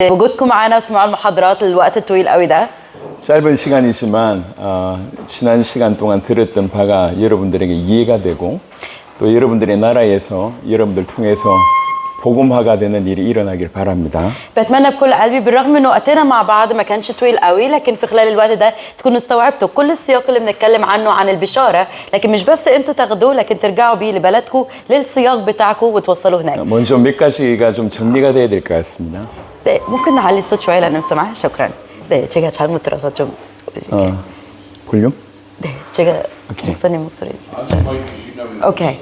وجودكم معانا وسمعوا المحاضرات الوقت الطويل قوي ده. 짧은 시간이지만 지난 시간 동안 들었던 바가 여러분들에게 이해가 되고 또 여러분들의 나라에서 여러분들 통해서 복음화가 되는 일이 일어나길 바랍니다. بتمنى بكل قلبي بالرغم انه وقتنا مع بعض ما كانش طويل قوي، لكن في خلال الوقت ده تكونوا استوعبتوا كل السياق اللي بنتكلم عنه عن البشارة، لكن مش بس انتوا تاخدوه لكن ترجعوا بيه لبلدكم للسياق بتاعكم وتوصلوا هناك. 먼저 몇 가지가 좀 정리가 돼야 될 것 같습니다. 네, ممكن نعلي الصوت شوية لأن مش سامعة؟ شكرا. 네, 제가 잘못 들어서 좀. 볼륨? 네, 제가 오케이. 목사님 목소리. 오케이.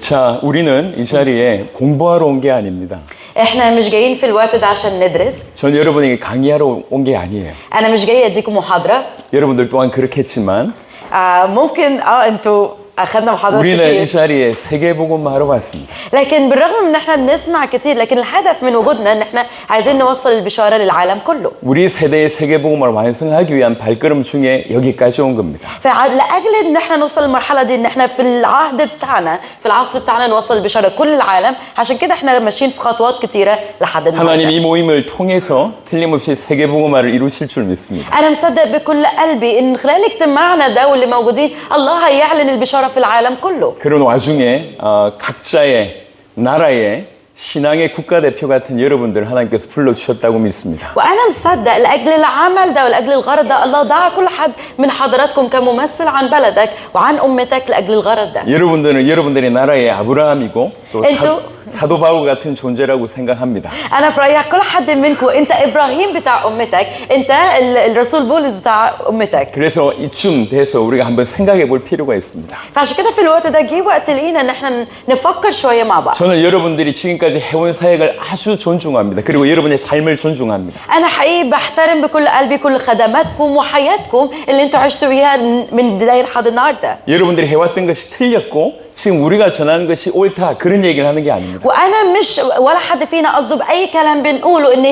자, 우리는 이 자리에 공부하러 온 게 아닙니다. احنا مش جايين في الوقت ده عشان ندرس. 전 여러분에게 강의하러 온 게 아니에요. أنا مش جاي أديكم محاضرة. 여러분들 또한 그렇겠지만 ممكن انتوا أخذنا محاضرات 우리는 이 كتير. 자리에 세계복음화 하러 왔습니다. لكن بالرغم من ان احنا بنسمع كتير، لكن الهدف من وجودنا ان احنا عايزين نوصل البشارة للعالم كله. 우리 세대의 세계복음화를 완성하기 위한 발걸음 중에 여기까지 온 겁니다. فلأجل ان احنا نوصل للمرحلة دي، ان احنا في العهد بتاعنا في العصر بتاعنا نوصل البشارة لكل العالم، عشان كده احنا ماشيين في خطوات كتيرة لحد 하나님 النهارده. 이 모임을 통해서 틀림없이 세계복음화를 이루실 줄 믿습니다. أنا مصدق بكل قلبي إن خلال اجتماعنا ده واللي موجودين الله هيعلن البشارة في العالم كله. 그런 와중에 각자의 나라의 신앙의 국가대표 같은 여러분들 하나님께서 불러주셨다고 믿습니다. وأنا مصدق لأجل العمل ده ولأجل الغرض ده الله دعا كل حد من حضراتكم كممثل عن بلدك وعن أمتك لأجل الغرض ده. 여러분들은 여러분들의 나라의 아브라함이고 또 انتوا 사도 바울 같은 존재라고 생각합니다. أنا في رأيي كل حد منكم أنت إبراهيم بتاع أمتك، أنت الرسول بولس بتاع أمتك. 그래서 이쯤 돼서 우리가 한번 생각해 볼 필요가 있습니다. فعشان كده في الوقت ده جه وقت لينا إن إحنا نفكر شوية مع بعض. 저는 여러분들이 지금까지 해온 사역을 아주 존중합니다. 그리고 여러분의 삶을 존중합니다. أنا حقيقي بحترم بكل قلبي كل خدماتكم وحياتكم اللي أنتوا عشتوا بيها من بداية لحد النهاردة. 여러분들이 해왔던 것이 틀렸고 지금 우리가 전하는 것이 옳다 그런 얘기를 하는 게 아닙니다. وانا مش ولا حد فينا قصده باي كلام بنقوله ان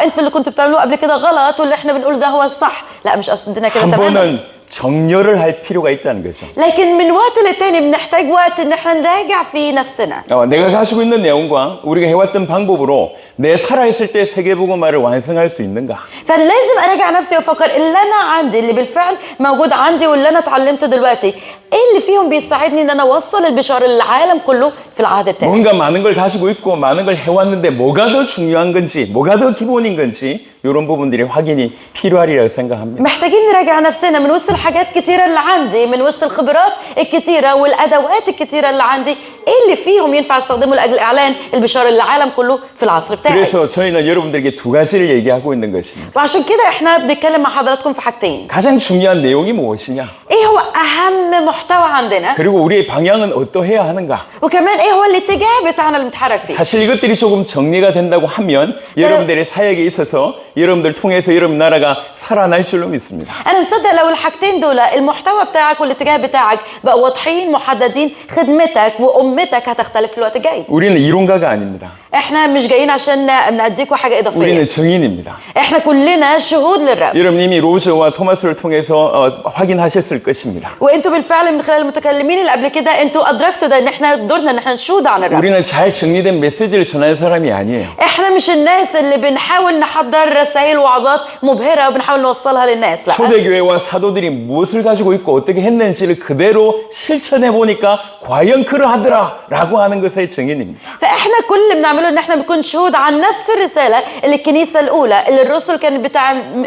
انتوا اللي كنتوا بتعملوه قبل كده غلط واللي احنا بنقوله ده هو الصح، لا مش قصدنا كده 한 تماما. 번은 정렬을 할 필요가 있다는 거죠. لكن من وقت للتاني بنحتاج وقت ان احنا نراجع في نفسنا. 내가 가지고 있는 내용과 우리가 해왔던 방법으로 내 살아있을 때 세계복음화를 완성할 수 있는가? فلازم اراجع نفسي وافكر اللي انا عندي اللي بالفعل موجود عندي واللي انا اتعلمته دلوقتي ايه اللي فيهم بيساعدني ان انا اوصل البشاره للعالم كله في العهد بتاعي. 뭔가 많은 걸 가지고 있고 많은 걸 해왔는데 뭐가 더 중요한 건지 뭐가 더 기본인 건지 이런 부분들이 확인이 필요하리라고 생각합니다. محتاجين نراجع نفسنا من وسط الحاجات كتيرة اللي عندي، من وسط الخبرات الكتيرة والأدوات الكتيرة اللي عندي، إيه اللي فيهم ينفع استخدمه لأجل إعلان البشارة للعالم كله في العصر بتاعي. 그래서 저희는 여러분들에게 두 가지를 얘기하고 있는 것입니다. وعشان كده إحنا بنتكلم مع حضراتكم في حاجتين. 가장 중요한 내용이 무엇이냐? إيه هو أهم محتوى عندنا؟ 그리고 우리의 방향은 어떠해야 하는가? وكمان إيه هو الاتجاه بتاعنا اللي بنتحرك فيه؟ 사실 이것들이 조금 정리가 된다고 하면 여러분들의 사역에 있어서 여러분들 통해서 여러분 나라가 살아날 줄로 믿습니다. أنا مصدق لو الحاجتين دول المحتوى بتاعك والاتجاه بتاعك بقوا واضحين محددين، خدمتك وأمتك هتختلف في الوقت الجاي. 우리는 이론가가 아닙니다. إحنا مش جايين عشان نديكوا حاجة إضافية. 우리는 증인입니다. إحنا كلنا شهود للرب. 여러분 이미 로즈와 토마스를 통해서 확인하셨을 것입니다. وانتوا بالفعل من خلال المتكلمين اللي قبل كده انتوا ادركتوا ده ان احنا دورنا ان احنا نشهد عن الرب. 우리는 잘 정리된 메시지를 전하는 사람이 아니에요. احنا مش الناس اللي بنحاول نحضر رسائل وعظات مبهره وبنحاول نوصلها للناس، لا. 초대교회와 사도들이 무엇을 가지고 있고 어떻게 했는지를 그대로 실천해 보니까 과연 그러하더라라고 하는 것의 증인입니다. فاحنا كل اللي بنعمله ان احنا بنكون شهود عن نفس الرساله اللي الكنيسه الاولى اللي الرسل كانت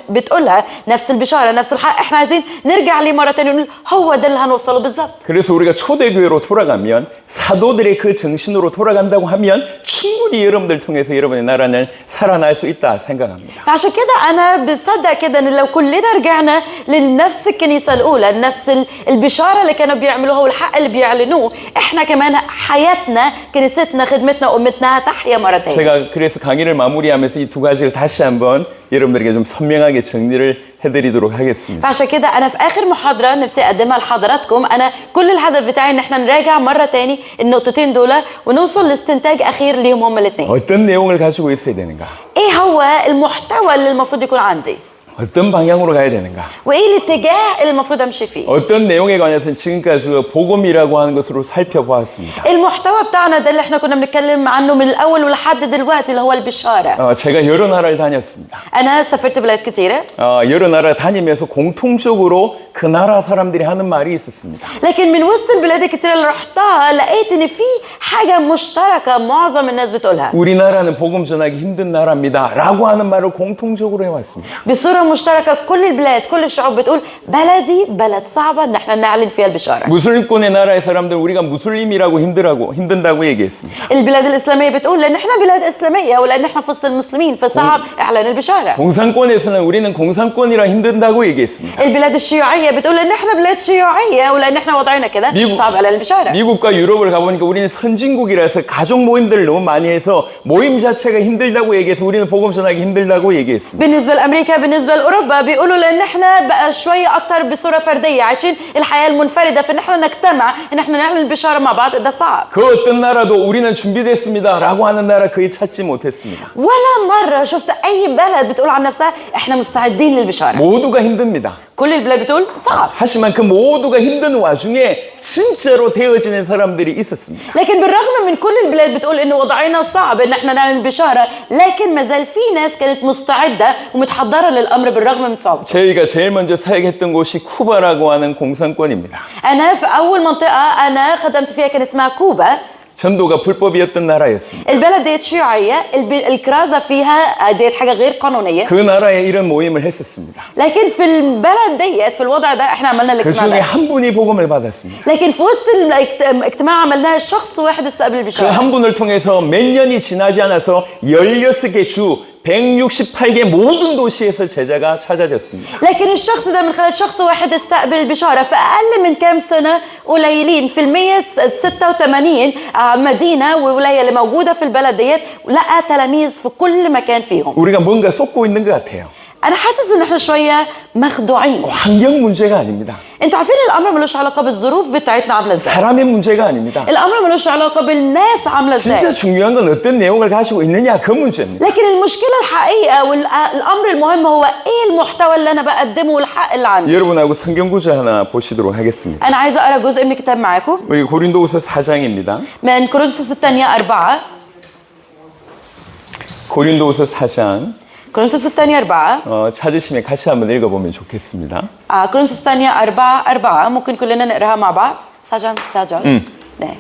بتقولها، نفس البشاره نفس الحق، احنا عايزين نرجع ليه مره ثانيه ونقول هو ده اللي هنوصله بالظبط. 그래서 우리가 초대교회로 돌아가면 사도들의 그 정신으로 돌아간다고 하면 충분히 여러분들 통해서 여러분의 나라는 살아날 수 있다 생각합니다. فعشان كده انا بصدق كده ان لو كلنا رجعنا لنفس الكنيسه الاولى، نفس البشاره اللي كانوا بيعملوها والحق اللي بيعلنوه، احنا كمان حياتنا كنيستنا خدمتنا امتنا هتحيا مره ثانيه. 제가 그래서 강의를 마무리하면서 이 두 가지를 다시 한번 여러분들에게 좀 선명하게 정리를 해드리도록 하겠습니다. فعشان كده انا في اخر محاضره نفسي اقدمها لحضراتكم، انا كل الهدف بتاعي ان احنا نراجع مره تاني النقطتين دول ونوصل لاستنتاج اخير ليهم هما الاثنين. 어떤 내용을 가지고 있어야 되는가? ايه هو المحتوى اللي المفروض يكون عندي؟ 어떤 방향으로 가야 되는가? وايه الاتجاه اللي المفروض امشي فيه. 어떤 내용에 관해서는 지금까지 그 복음이라고 하는 것으로 살펴보았습니다. المحتوى بتاعنا ده اللي احنا كنا بنتكلم عنه من الاول ولحد دلوقتي اللي هو البشاره. 제가 여러 나라를 다녔습니다. انا سافرت بلاد كتيره. 여러 나라 다니면서 공통적으로 그 나라 사람들이 하는 말이 있었습니다. لكن من وسط البلاد الكتيره اللي رحتها لقيت ان في حاجه مشتركه معظم الناس بتقولها. 우리나라는 복음 전하기 힘든 나라입니다라고 하는 말을 공통적으로 해왔습니다. بصوره مشتركه كل البلاد كل الشعوب بتقول بلدي بلد صعبه ان احنا نعلن فيها البشاره. 무슬림권의 나라의 사람들 우리가 무슬림이라고 힘든다고 얘기했습니다. البلاد الاسلاميه بتقول لان احنا بلاد اسلاميه ولان احنا في وسط المسلمين فصعب اعلان البشاره. 공산권에서는 우리는 공산권이라 힘든다고 얘기했습니다. البلاد الشيوعيه بتقول ان احنا بلاد شيوعيه ولان احنا وضعنا كده صعب اعلان البشاره. 미국과 유럽을 가보니까 우리는 선진국이라서 가족 모임들을 너무 많이 해서 모임 자체가 힘들다고 얘기해서 우리는 복음 전하기 힘들다고 얘기했습니다. بالنسبه لامريكا بالنسبه لاوروبا بيقولوا لان احنا بقى شويه اكتر بصوره فرديه عايشين الحياه المنفرده فان احنا نجتمع ان احنا نعلن البشاره مع بعض ده صعب. 그 어떤 나라도 우리는 준비됐습니다라고 하는 나라 거의 찾지 못했습니다. ولا مره شفت اي بلد بتقول عن نفسها احنا مستعدين للبشاره. 모두가 힘듭니다. كل البلاد بتقول صعب. 하지만 그 모두가 힘든 와중에 진짜로 되어지는 사람들이 있었습니다. لكن بالرغم من كل البلاد بتقول انه وضعنا صعب ان احنا نعلن البشاره لكن ما زال في ناس كانت مستعده ومتحضره للامر بالرغم من صعوبته. 저희가 제일 먼저 사역했던 곳이 쿠바라고 하는 공산권입니다. انا في اول منطقه انا خدمت فيها كان اسمها كوبا. 전도가 불법이었던 나라였습니다. البلد ديت شيوعيه الكرازه فيها ديت حاجه غير قانونيه. 그 나라에 이런 모임을 했었습니다. لكن في البلد ديت في الوضع ده احنا عملنا 그 الاجتماع 중에 ده. 한 분이 복음을 받았습니다. لكن في وسط الاجتماع عملناه شخص واحد استقبل 그 البشاره. 한 분을 통해서 몇 년이 지나지 않아서 16개 주 168개 모든 도시에서 제자가 찾아졌습니다. لكن الشخص ده من خلال شخص واحد استقبل البشاره في اقل من كام سنه قليلين في 186 مدينه وولايه اللي موجوده في البلد ديت لقى تلاميذ في كل مكان فيهم. 우리가 뭔가 쏟고 있는 것 같아요. انا حاسس ان احنا شويه مخدوعين. 환경 문제가 아닙니다. انتوا عارفين الامر ملوش علاقه بالظروف بتاعتنا عامله ازاي. 사람의 문제가 아닙니다. الامر ملوش علاقه بالناس عامله ازاي. 진짜 중요한 건 어떤 내용을 가지고 있느냐 그 문제입니다. لكن المشكله الحقيقه والامر المهم هو ايه المحتوى اللي انا بقدمه والحق اللي عندي. 여러분하고 성경 구절 하나 보시도록 하겠습니다. انا عايزه اقرا جزء من الكتاب معاكم 우리 고린도후서 4장입니다. من كورنثوس الثانيه 4. 고린도후서 4장 كورنثوس الثانيه 4. 찾으시면 같이 한번 읽어보면 좋겠습니다. كورنثوس الثانيه 4 ممكن كلنا نقراها مع بعض. سجن. 네.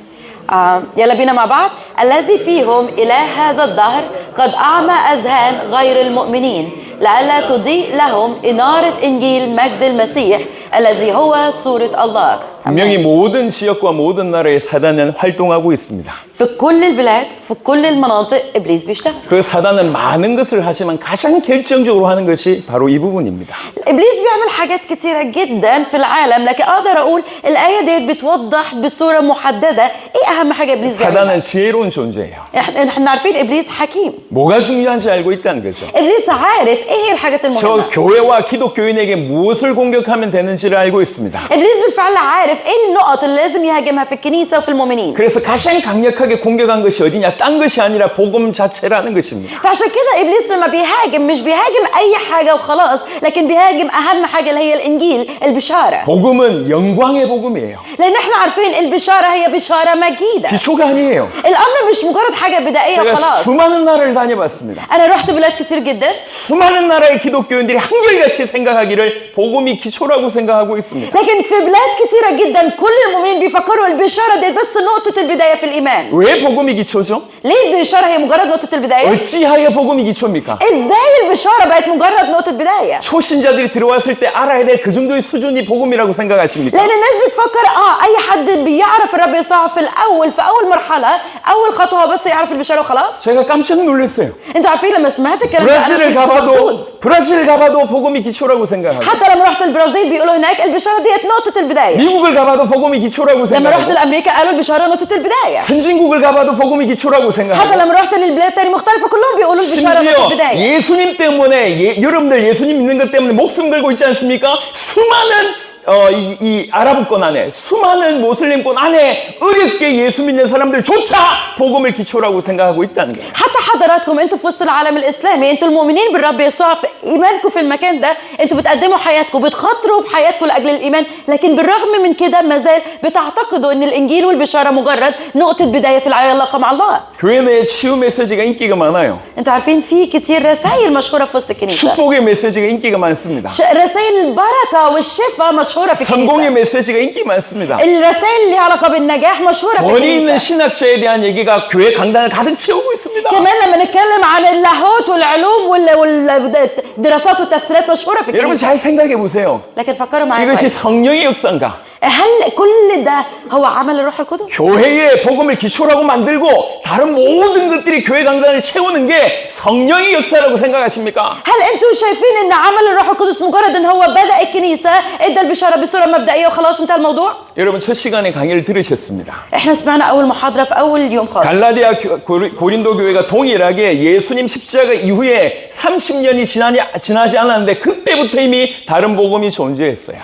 يلا بينا مع بعض. الذي فيهم إله هذا الدهر قد أعمى أذهان غير المؤمنين لئلا تضيء لهم إنارة إنجيل مجد المسيح الذي هو صورة الله. 분명히 모든 지역과 모든 나라의 사단은 활동하고 있습니다. في كل البلاد في كل المناطق إبليس بيشتغل. 그 사단은 많은 것을 하지만 가장 결정적으로 하는 것이 바로 이 부분입니다. إبليس بيعمل حاجات كتيرة جدا في العالم لكن أقدر أقول الآية ديت بتوضح بصورة محددة إيه أهم حاجة إبليس بيعملها. 사단은 지혜로운 존재예요. إحنا عارفين إبليس حكيم. 뭐가 중요한지 알고 있다는 거죠. إبليس عارف إيه هي الحاجات المهمة. 저 교회와 기독교인에게 무엇을 공격하면 되는지를 알고 있습니다. إبليس بالفعل عارف إيه النقط اللي لازم يهاجمها في الكنيسة وفي المؤمنين. 그래서 가장 강력하게 공격한 것이 어디냐? 딴 것이 아니라 복음 자체라는 것입니다. فعشان كده إبليس لما بيهاجم مش بيهاجم أي حاجة وخلاص لكن بيهاجم أهم حاجة اللي هي الإنجيل البشارة. 복음은 영광의 복음이에요. لأن إحنا عارفين البشارة هي بشارة مجيدة. 기초가 아니에요. الأمر مش مجرد حاجة بدائية 제가 وخلاص. 수많은 나라를 다녀봤습니다. أنا رحت بلاد كتير جدا. 수많은 나라의 기독교인들이 한결같이 생각하기를 복음이 기초라고 생각하고 있습니다. لكن في بلاد كتيرة جدا كل المؤمنين بيفكروا البشارة دي بس نقطة البداية في الإيمان. 왜 복음이 기초죠? ليه البشارة هي مجرد نقطة البداية؟ 어찌하여 복음이 기초입니까? إزاي البشارة بقت مجرد نقطة بداية؟ 초신자들이 들어왔을 때 알아야 될 그 정도의 수준이 복음이라고 생각하십니까? لأن الناس بتفكر أي حد بيعرف الرب يسوع في أول مرحلة أول خطوة بس يعرف البشارة وخلاص. 제가 깜짝 놀랐어요. أنتوا عارفين لما سمعت الكلام ده 브라질을 가봐도 복음이 기초라고 생각하고 حتى لما رحت البرازيل بيقولوا هناك البشارة ديت نقطة البداية. 미국을 가봐도 복음이 기초라고 لما رحت 생각하고 لأمريكا قالوا البشارة نقطة البداية. 선진국을 가봐도 복음이 기초라고 حتى 생각하고 لما رحت للبلاد تاني مختلفة كلهم بيقولوا البشارة نقطة 심지어 البداية. 예수님 때문에 여러분들 예수님 믿는 것 때문에 목숨 걸고 있지 않습니까? 수많은 이 아랍권 안에 수많은 모슬림권 안에 어렵게 예수 믿는 사람들조차 복음을 기초라고 생각하고 있다는 거예요. حتى حضراتكم انتم في وسط العالم الاسلامي، انتم المؤمنين بالرب يسوع، في ايمانكم في المكان ده انتم بتقدموا حياتكم، بتخاطروا بحياتكم لاجل الايمان، لكن بالرغم من كده ما زال بتعتقدوا ان الانجيل والبشاره مجرد نقطه بدايه في العلاقه مع الله. 교회 내에 치유 메시지가 인기가 많아요. انتوا عارفين في كتير رسائل مشهوره في وسط الكنيسه. 축복의 메시지가 인기가 많습니다. رسائل البركه والشفاء مشهوره في 성공의 الكنيسه. 메시지가 인기 많습니다. الرسائل اللي علاقه بالنجاح مشهوره في 권위 있는 الكنيسه. 신학자에 대한 얘기가 교회 강단을 가득 채우고 있습니다. كمان لما نتكلم عن اللاهوت والعلوم والدراسات والتفسيرات مشهوره في 여러분 الكنيسه. 잘 생각해 보세요. لكن فكروا معايا 이것이 كويس. 성령의 역사인가? هل كل ده هو عمل الروح القدس؟ 교회의 복음을 기초라고 만들고 다른 모든 것들이 교회 강단을 채우는 게 성령의 역사라고 생각하십니까? هل انتم شايفين ان عمل الروح القدس مجرد ان هو بدأ الكنيسة ادى البشارة بصورة مبدئية وخلاص انتهى الموضوع؟ 여러분 첫 시간에 강의를 들으셨습니다. احنا سمعنا اول محاضرة في اول يوم خالص. 갈라디아 고린도 교회가 동일하게 예수님 십자가 이후에 30년이 지나지 않았는데 그때부터 이미 다른 복음이 존재했어요.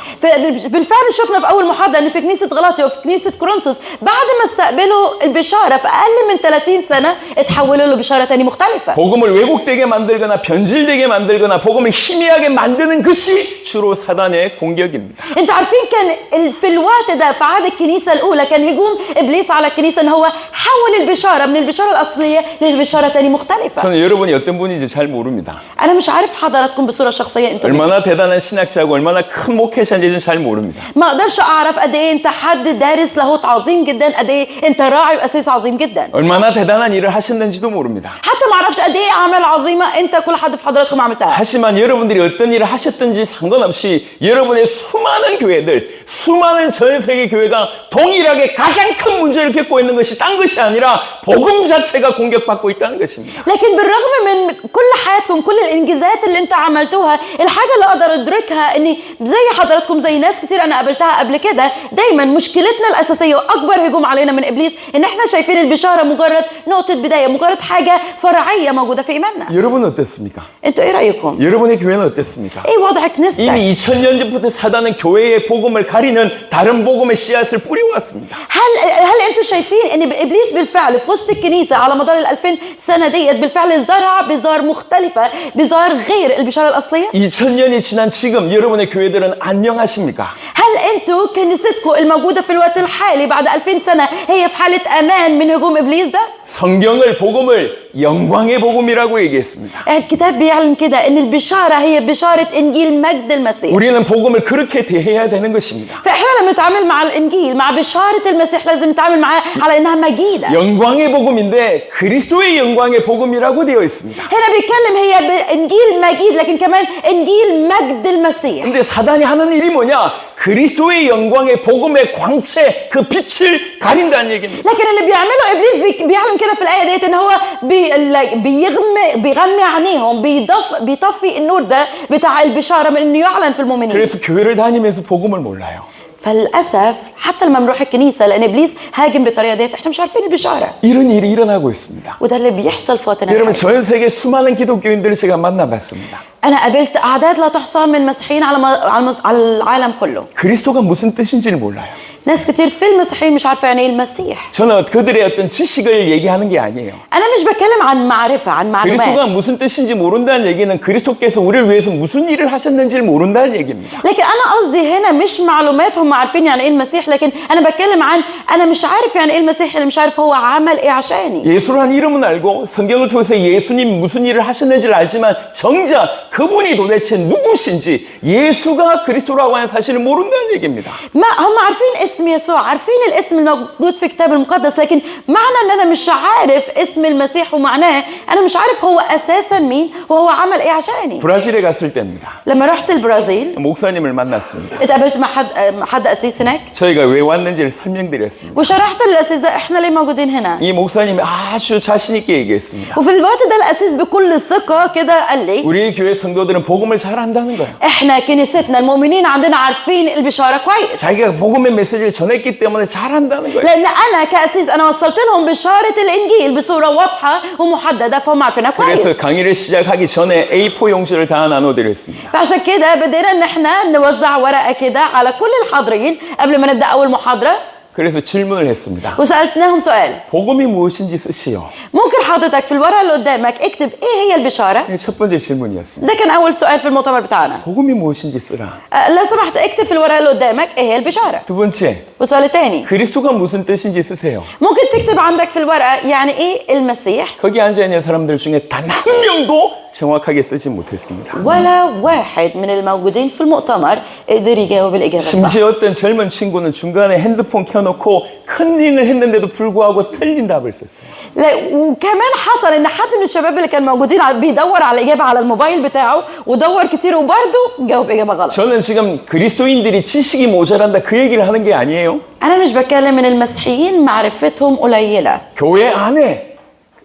بالفعل شفنا في اول محاضرة ان في كنيسة غلاطيا وفي كنيسة كورنثوس بعد ما استقبلوا البشارة في اقل من 30 سنة اتحولوا لبشارة تانية مختلفة. 복음을 왜곡되게 만들거나 변질되게 만들거나 복음을 희미하게 만드는 것이 주로 사단의 공격입니다. انتوا عارفين كان في الوقت ده في عهد الكنيسة الاولى كان هجوم ابليس على الكنيسة ان هو حول البشارة من البشارة الاصلية لبشارة تانية مختلفة. 저는 여러분이 어떤 분인지 잘 모릅니다. انا مش عارف حضراتكم بصورة شخصية انتوا 얼마나 대단한 신학자고 얼마나 큰 목회자인지는 잘 모릅니다. ما اقدرش اعرف قد ايه انت حد دارس لاهوت عظيم جدا، قد ايه انت راعي واسيس عظيم جدا، 얼마나 대단한 일을 하셨는지도 모릅니다. حتى ما اعرفش قد ايه اعمال عظيمه انت كل حد في حضراتكم عملتها. 하지만 여러분들이 어떤 일을 하셨든지 상관없이 여러분의 수많은 교회들, 수많은 전 세계 교회가 동일하게 가장 큰 문제를 겪고 있는 것이 딴 것이 아니라 복음 자체가 공격받고 있다는 것입니다. لكن بالرغم من كل حياتكم كل الانجازات اللي انت عملتوها، الحاجه اللي اقدر ادركها اني زي حضراتكم زي ناس كتير انا قابلتها قبل كده، دايما مشكلتنا الاساسيه واكبر هجوم علينا من ابليس ان احنا شايفين البشاره مجرد نقطه بدايه، مجرد حاجه فرعيه موجوده في ايماننا. 여러분 어땠습니까? انتوا ايه رايكم؟ 여러분의 교회는 어땠습니까? ايه وضع كنيستك؟ 이미 2000년 전부터 사단은 교회의 복음을 가리는 다른 복음의 씨앗을 뿌려왔습니다. هل انتوا شايفين ان ابليس بالفعل في وسط الكنيسه على مدار ال 2000 سنه ديت بالفعل زرع بذار مختلفه، بذار غير البشاره الاصليه؟ 2000년이 지난 지금 여러분의 교회들은 안녕하십니까? هل انتوا كنيستكم الموجوده في الوقت الحالي بعد 2000 سنه هي في حاله امان من هجوم ابليس ده؟ 성경을 복음을 영광의 복음이라고 얘기했습니다. الكتاب بيعلن كده ان البشاره هي بشاره انجيل مجد المسيح. 우리는 복음을 그렇게 대해야 되는 것입니다. فاحنا لما نتعامل مع الانجيل مع بشاره المسيح لازم نتعامل معاه على انها مجيده. 영광의 복음인데 그리스도의 영광의 복음이라고 되어 있습니다. هنا بيتكلم هي انجيل مجيد لكن كمان انجيل مجد المسيح. 근데 사단이 하는 일이 뭐냐? 그리스도의 영광의 복음의 광채 그 빛을 가린다는 얘기입니다. لكن اللي بيعمله ابليس بيعلن كده في الايه ديت ان هو بيغمي عينيهم، بيطفي النور ده بتاع البشاره من انه يعلن في المؤمنين. 그래서 교회를 다니면서 복음을 몰라요. فللاسف حتى لما بنروح الكنيسه لان ابليس هاجم بالطريقه ديت احنا مش عارفين البشاره. 이런 일이 일어나고 있습니다. وده اللي بيحصل في وقتنا 여러분 الحالي. 전 세계 수많은 기독교인들을 제가 만나봤습니다. انا قابلت اعداد لا تحصى من مسيحيين على العالم كله. 그리스도가 무슨 뜻인지를 몰라요. ناس كتير في المسيحيين مش عارفه يعني ايه المسيح. 저는 그들의 어떤 지식을 얘기하는 게 아니에요. انا مش بتكلم عن معرفه عن معلومات. 그리스도가 무슨 뜻인지 모른다는 얘기는 그리스도께서 우리를 위해서 무슨 일을 하셨는지를 모른다는 얘기입니다. لكن انا قصدي هنا مش معلومات هم عارفين يعني ايه المسيح، لكن انا بتكلم عن انا مش عارف يعني ايه المسيح، انا مش عارف هو عمل ايه عشاني. 예수라는 이름은 알고 성경을 통해서 예수님 무슨 일을 하셨는지를 알지만 정작 그분이 도대체 누구신지 예수가 그리스도라고 하는 사실을 모른다는 얘기입니다. ما هم عارفين اسم يسوع، عارفين الاسم الموجود في الكتاب المقدس، لكن معنى ان انا مش عارف اسم المسيح ومعناه انا مش عارف هو اساسا مين وهو عمل ايه عشاني. 브라질에 갔을 때입니다. لما رحت البرازيل 목사님을 만났습니다. اتقابلت مع حد اسيس هناك 저희가 왜 왔는지를 설명드렸습니다. وشرحت للاسيس ده احنا ليه موجودين هنا. 이 목사님이 아주 자신 있게 얘기했습니다. وفي الوقت ده الاسيس بكل ثقه كده قال لي 우리 교회 성도들은 복음을 잘한다. 안다는 거예요. احنا كنيستنا المؤمنين عندنا عارفين البشاره كويس. 자기가 복음의 메시지를 전했기 때문에 잘한다는 거예요. لان انا كاسيس انا وصلت لهم بشاره الانجيل بصوره واضحه ومحدده فهم عارفينها 그래서 كويس. 강의를 시작하기 전에 A4 용지를 다 나눠드렸습니다. فعشان كده بدينا ان احنا نوزع ورقه كده على كل الحاضرين قبل ما نبدا اول محاضره 그래서 질문을 했습니다. وسالتناهم سؤال. 복음이 무엇인지 쓰시오. ممكن حضرتك في الورقه اللي قدامك اكتب ايه هي البشاره؟ 첫 번째 질문이었습니다. ده كان اول سؤال في المؤتمر بتاعنا. 복음이 무엇인지 쓰라. لو سمحت اكتب في الورقه اللي قدامك ايه هي البشاره. 두 번째, والسؤال الثاني 그리스도가 무슨 뜻인지 쓰세요. ممكن تكتب عندك في الورقه يعني ايه المسيح. 거기 앉아있는 사람들 중에 단 한 명도 정확하게 쓰지 못했습니다. ولا واحد من الموجودين في المؤتمر قدر يجاوب الاجابه الصح. 심지어 어떤 젊은 친구는 중간에 핸드폰 켜놓고 컨닝을 했는데도 불구하고 틀린 답을 썼어요. لا وكمان حصل ان حد من الشباب اللي كان موجودين بيدور على الاجابه على الموبايل بتاعه ودور كتير وبرضه جاوب اجابه غلط. 저는 지금 그리스도인들이 지식이 모자란다 그 얘기를 하는 게 아니에요. انا مش بتكلم من المسيحيين معرفتهم قليله. 교회 안에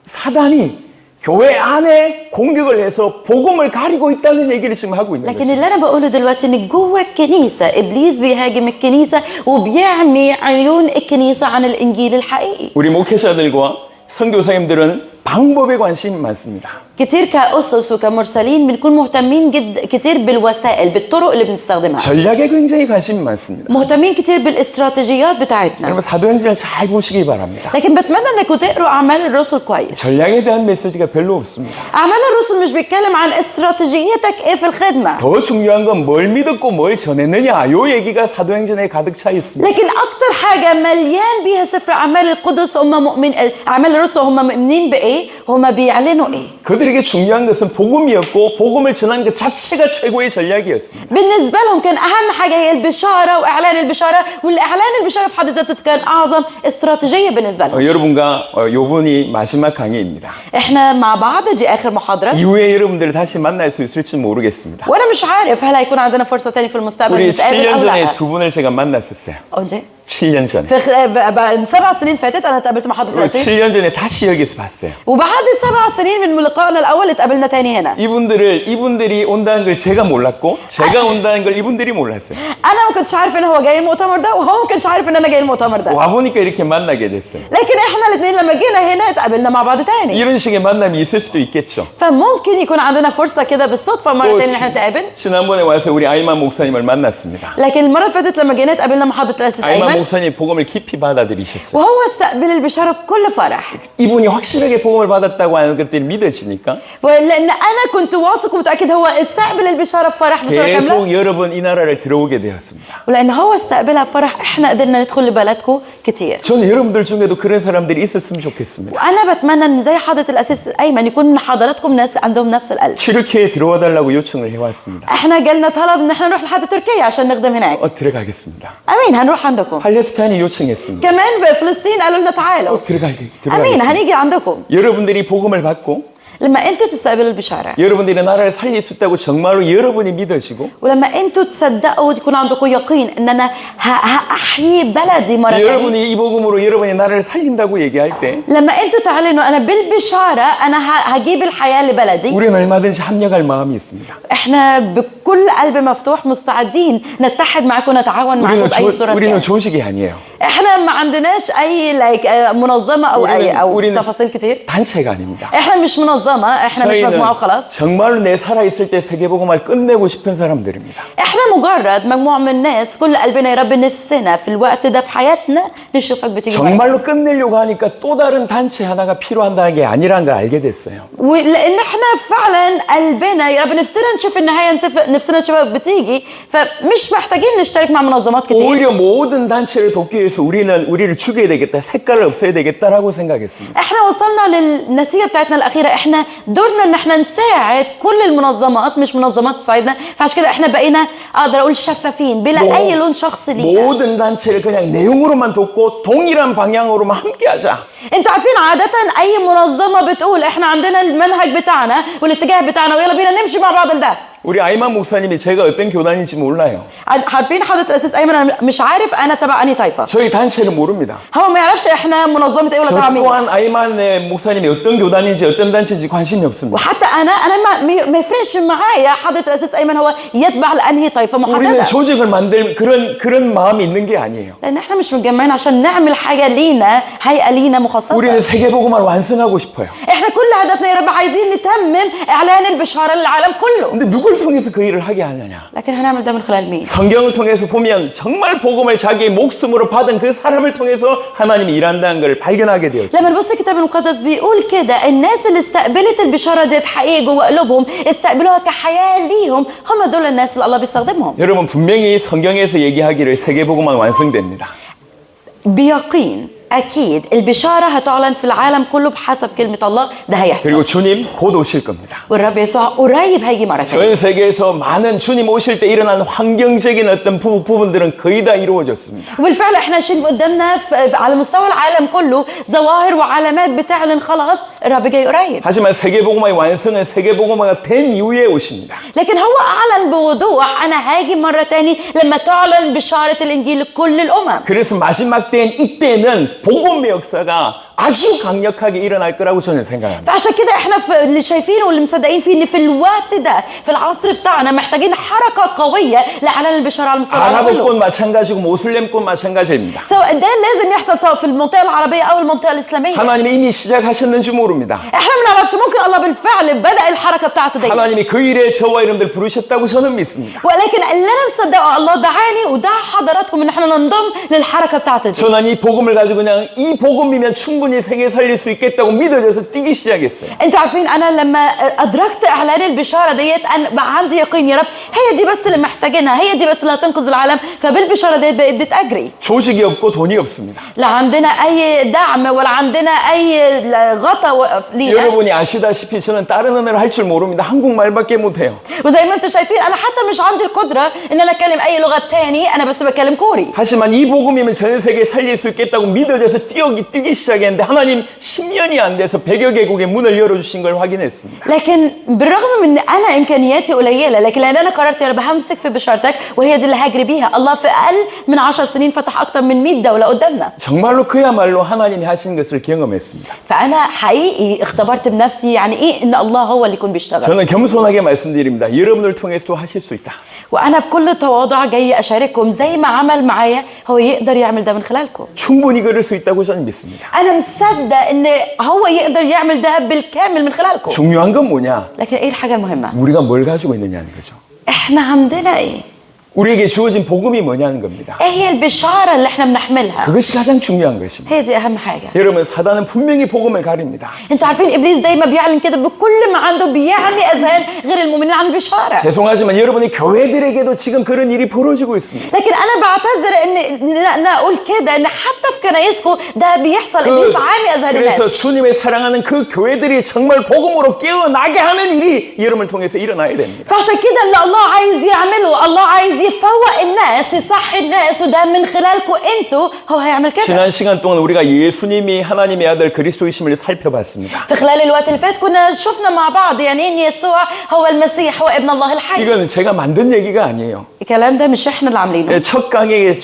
사단이 교회 안에 공격을 해서 복음을 가리고 있다는 얘기를 지금 하고 있는 لكن 거죠. اللي انا بقوله دلوقتي ان جوه الكنيسه ابليس بيهاجم الكنيسه وبيعمي عيون الكنيسه عن الانجيل الحقيقي. 우리 목회자들과 선교사님들은 방법에 관심이 많습니다. كتير كأسس وكمرسلين بنكون مهتمين كتير بالوسائل بالطرق اللي بنستخدمها. 전략에 굉장히 관심이 많습니다. مهتمين كتير بالاستراتيجيات بتاعتنا. 여러분 사도행전을 잘 보시기 바랍니다. لكن بتمنى انكم تقروا اعمال الرسل كويس. 전략에 대한 메시지가 별로 없습니다. اعمال الرسل مش بيتكلم عن استراتيجيتك ايه في الخدمه. 더 중요한 건 뭘 믿었고 뭘 전했느냐 요 얘기가 사도행전에 가득 차 있습니다. لكن اكتر حاجه مليان بيها سفر اعمال القدس هم مؤمن اعمال الرسل هم مؤمنين بايه؟ هم بيعلنوا ايه؟ 그들에게 중요한 것은 복음이었고 복음을 전하는 것 자체가 최고의 전략이었습니다. بالنسبه لهم كان اهم حاجه هي البشاره واعلان البشاره والاعلان البشاره في حد ذاته كان اعظم استراتيجيه بالنسبه لهم. 여러분과 요번이 마지막 강의입니다. احنا مع بعض دي اخر محاضره 이후에 여러분들을 다시 만날 수 있을지 모르겠습니다. وانا مش عارف هل هيكون عندنا فرصه تاني في المستقبل 우리 نتقابل 7년 او لا. 전에 두 분을 제가 만났었어요. 언제؟ 7년 전에. في 7 سنين فاتت انا اتقابلت مع حضرتك 그리고 الأسيس. 7년 전에 다시 여기서 봤어요. وبعد 7 سنين من لقائنا الاول اتقابلنا تاني هنا. 이분들이 온다는 걸 제가 몰랐고 제가 온다는 걸 이분들이 몰랐어요. انا ما كنتش عارف ان هو جاي المؤتمر ده وهو ما كانش عارف ان انا جاي المؤتمر ده. 와보니까 이렇게 만나게 됐어요. لكن احنا الاثنين لما جينا هنا اتقابلنا مع بعض تاني. 이런 식의 만남이 있을 수도 있겠죠. فممكن يكون عندنا فرصه كده بالصدفه مره 또 تانية ان احنا نتقابل. 지난번에 와서 우리 아이만 목사님을 만났습니다. لكن المره اللي فاتت لما جينا اتقابلنا مع حضره الاسيس 아이만 ايمن 목사님 복음을 깊이 받아들이셨어요. وهو استقبل البشاره بكل فرح. 이분이 확실하게 복음을 받았다고 하는 것들이 믿어지니까 لان انا كنت واثق ومتاكد هو استقبل البشاره بفرح بصوره كامله. 계속 여러 번 이 나라를 들어오게 되었습니다. ولان هو استقبلها بفرح احنا قدرنا ندخل لبلدكم كتير. 저는 여러분들 중에도 그런 사람들이 있었으면 좋겠습니다. وانا بتمنى ان زي حضره الاسيس ايمن يكون من حضراتكم ناس عندهم نفس القلب. 튀르키예에 들어와 달라고 요청을 해왔습니다. احنا جالنا طلب ان احنا نروح لحد تركيا عشان نخدم هناك. 들어가겠습니다. امين هنروح عندكم. 팔레스타인이 요청했습니다. كمان بفلسطين قالوا لنا تعالوا. امين 들어가겠습니다. هنيجي عندكم. 여러분들이 복음을 받고 لما انتوا تستقبلوا البشاره 여러분들이 나라를 살릴 수 있다고 정말로 여러분이 믿으시고 ولما انتوا تصدقوا وتكون عندكم يقين ان انا هاحيي بلدي مره ثانيه. 여러분이 이 복음으로 여러분이 나라를 살린다고 얘기할 때 لما انتوا تعلنوا انا بالبشاره انا هجيب الحياه لبلدي. 우리는 얼마든지 합력할 마음이 있습니다. احنا بكل قلب مفتوح مستعدين نتحد معاكم ونتعاون معاكم باي صوره 우리는 كانت. 조직이 아니에요. احنا ما عندناش اي منظمه او تفاصيل كتير. 단체가 아닙니다. احنا مش منظمه احنا مش مجموعه وخلاص. 정말로 내 살아있을 때 세계복음을 끝내고 싶은 사람들입니다. احنا مجرد مجموعه من الناس كل قلبنا يا رب نفسنا في الوقت ده في حياتنا نشوفك بتيجي معانا. 정말로 끝내려고 하니까 또 다른 단체 하나가 필요한다는 게 아니라는 걸 알게 됐어요. ولان احنا فعلا قلبنا يا رب نفسنا نشوف النهايه نفسنا نشوفك بتيجي فمش محتاجين نشترك مع منظمات كتير. 오히려 모든 단체를 돕기 위해서 우리를 죽여야 되겠다, 색깔을 없애야 되겠다라고 생각했습니다. احنا وصلنا للنتيجه بتاعتنا الاخيره احنا دورنا ان احنا نساعد كل المنظمات مش منظمات تساعدنا فعشان كده احنا بقينا اقدر اقول شفافين بلا اي لون شخصي لينا. 모든 단체를 그냥 내용으로만 돕고 동일한 방향으로만 함께하자. انتوا عارفين عاده اي منظمه بتقول احنا عندنا المنهج بتاعنا والاتجاه بتاعنا ويلا بينا نمشي مع بعض لده. 우리 아이만 목사님이 제가 어떤 교단인지 몰라요. عارفين حضرة الأسيس أيمن أنا مش عارف أنا تبع أنهي طائفة. 저희 단체는 모릅니다. هو ما يعرفش إحنا منظمة إيه ولا 저 تبع مين. 또한 아이만의 목사님이 어떤 교단인지 어떤 단체인지 관심이 없습니다. وحتى أنا ما يفرقش معايا حضرة الأسيس أيمن هو يتبع لأنهي طائفة 우리는 محددة. 조직을 만들 그런 마음이 있는 게 아니에요. لأن إحنا مش متجمعين عشان نعمل حاجة لينا هيئة لينا مخصصة. 우리는 세계복음화를 완성하고 싶어요. إحنا كل هدفنا يا رب عايزين نتمم إعلان البشارة للعالم كله. 근데 누굴 통해서 그 일을 하게 하느냐? لكن هنعمل ده من خلال مين؟ 성경을 통해서 보면 정말 복음을 자기의 목숨으로 받은 그 사람을 통해서 하나님이 일한다는 걸 발견하게 되었어요. لما نبص الكتاب المقدس بيقول كده الناس اللي استقبلت البشارة ديت حقيقي جوه قلوبهم استقبلوها كحياة ليهم هم دول الناس اللي الله بيستخدمهم. 여러분 분명히 성경에서 얘기하기를 세계복음화는 완성됩니다. بيقين أكيد البشارة هتعلن في العالم كله بحسب كلمة الله ده هيحصل. 그리고 주님 곧 오실 겁니다. والرب يسوع قريب هيجي مرة تانية. 전 세계에서 많은 주님 오실 때 일어나는 환경적인 어떤 부분들은 거의 다 이루어졌습니다. وبالفعل احنا شايفين قدامنا على مستوى العالم كله ظواهر وعلامات بتعلن خلاص الرب جاي قريب. 하지만 세계복음화의 완성은 세계복음화가 된 이후에 오십니다. لكن هو أعلن بوضوح أنا هاجي مرة تاني لما تعلن بشارة الإنجيل لكل الأمم. 그래서 마지막 때인 이때는 복음의 역사가 아주 강력하게 일어날 거라고 저는 생각합니다. فعشان كده احنا اللي شايفينه واللي مصدقين فيه ان في الوقت ده في العصر بتاعنا محتاجين حركة قوية لإعلان البشارة على مستوى العالم 아랍권 كله. 마찬가지고 모슬렘권 마찬가지입니다. سواء ده لازم يحصل سواء في المنطقة العربية أو المنطقة الإسلامية. 하나님이 이미 시작하셨는지 모릅니다. احنا ما نعرفش ممكن الله بالفعل بدأ الحركة بتاعته دي. 하나님이 그 일에 저와 여러분들 부르셨다고 저는 믿습니다. ولكن اللي انا مصدقه الله دعاني ودعا حضراتكم ان احنا ننضم للحركه بتاعته دي. 저는 이 복음을 가지고 그냥 이 복음이면 충분히 세계 살릴 수 있겠다고 믿어져서 뛰기 시작했어요. انتوا عارفين انا لما ادركت اعلان البشاره ديت انا بقى عندي يقين يا رب هي دي بس اللي محتاجينها هي دي بس اللي هتنقذ العالم فبالبشاره ديت بقيت اجري. 조직이 없고 돈이 없습니다. لا عندنا اي دعم ولا عندنا اي غطاء ليها. 여러분이 아시다시피 저는 다른 언어를 할 줄 모릅니다. 한국말밖에 못해요. وزي ما انتوا شايفين انا حتى مش عندي القدره ان انا اتكلم اي لغه تاني انا بس بتكلم كوري. 하지만 이 복음이면 전 세계 살릴 수 있겠다고 믿어져서 뛰기 시작했는데 하나님 10년이 안 돼서 100여 개국의 문을 열어주신 걸 확인했습니다. لكن بالرغم من ان انا امكانياتي قليله لكن لان انا قررت يا رب همسك في بشارتك وهي دي اللي هجري بيها الله في اقل من 10 سنين فتح اكتر من 100 دوله قدامنا. 정말로 그야말로 하나님이 하신 것을 경험했습니다. فانا حقيقي اختبرت بنفسي يعني ايه ان الله هو اللي يكون بيشتغل. 저는 겸손하게 말씀드립니다. 여러분을 통해서도 하실 수 있다. وانا بكل تواضع جاي اشارككم زي ما عمل معايا هو يقدر يعمل ده من خلالكم. 충분히 그럴 수 있다고 저는 믿습니다. انا مصدق ان هو يقدر يعمل ده بالكامل من خلالكم. 중요한 건 뭐냐? لكن ايه الحاجه المهمه؟ 우리가 뭘 가지고 있느냐는 거죠. احنا عندنا ايه؟ 우리에게 주어진 복음이 뭐냐는 겁니다. ايه هي البشاره اللي احنا بنحملها؟ 그것이 가장 중요한 것입니다. هي دي اهم حاجه. 여러분 사단은 분명히 복음을 가립니다. انتوا عارفين ابليس زي ما بيعلن كده بكل ما عنده بيعمي اذهان غير المؤمنين عن البشاره. 죄송하지만 여러분의 교회들에게도 지금 그런 일이 벌어지고 있습니다. لكن انا بعتذر ان اقول كده ان حتى في كنايسكم ده بيحصل ابليس عامي اذهان الناس. 그래서 주님의 사랑하는 그 교회들이 정말 복음으로 깨어나게 하는 일이 여러분을 통해서 일어나야 됩니다. فعشان كده اللي الله عايز يعمله الله عايز يفوق الناس يصحي الناس وده من خلالكم انتوا هو هيعمل كده. 지난 시간 동안 우리가 예수님이 하나님의 아들 그리스도이심을 살펴봤습니다. في خلال الوقت اللي فات كنا شفنا مع بعض يعني ان يسوع هو المسيح هو ابن الله الحي. 이건 제가 만든 얘기가 아니에요. الكلام ده مش احنا اللي عاملينه. 첫 강의에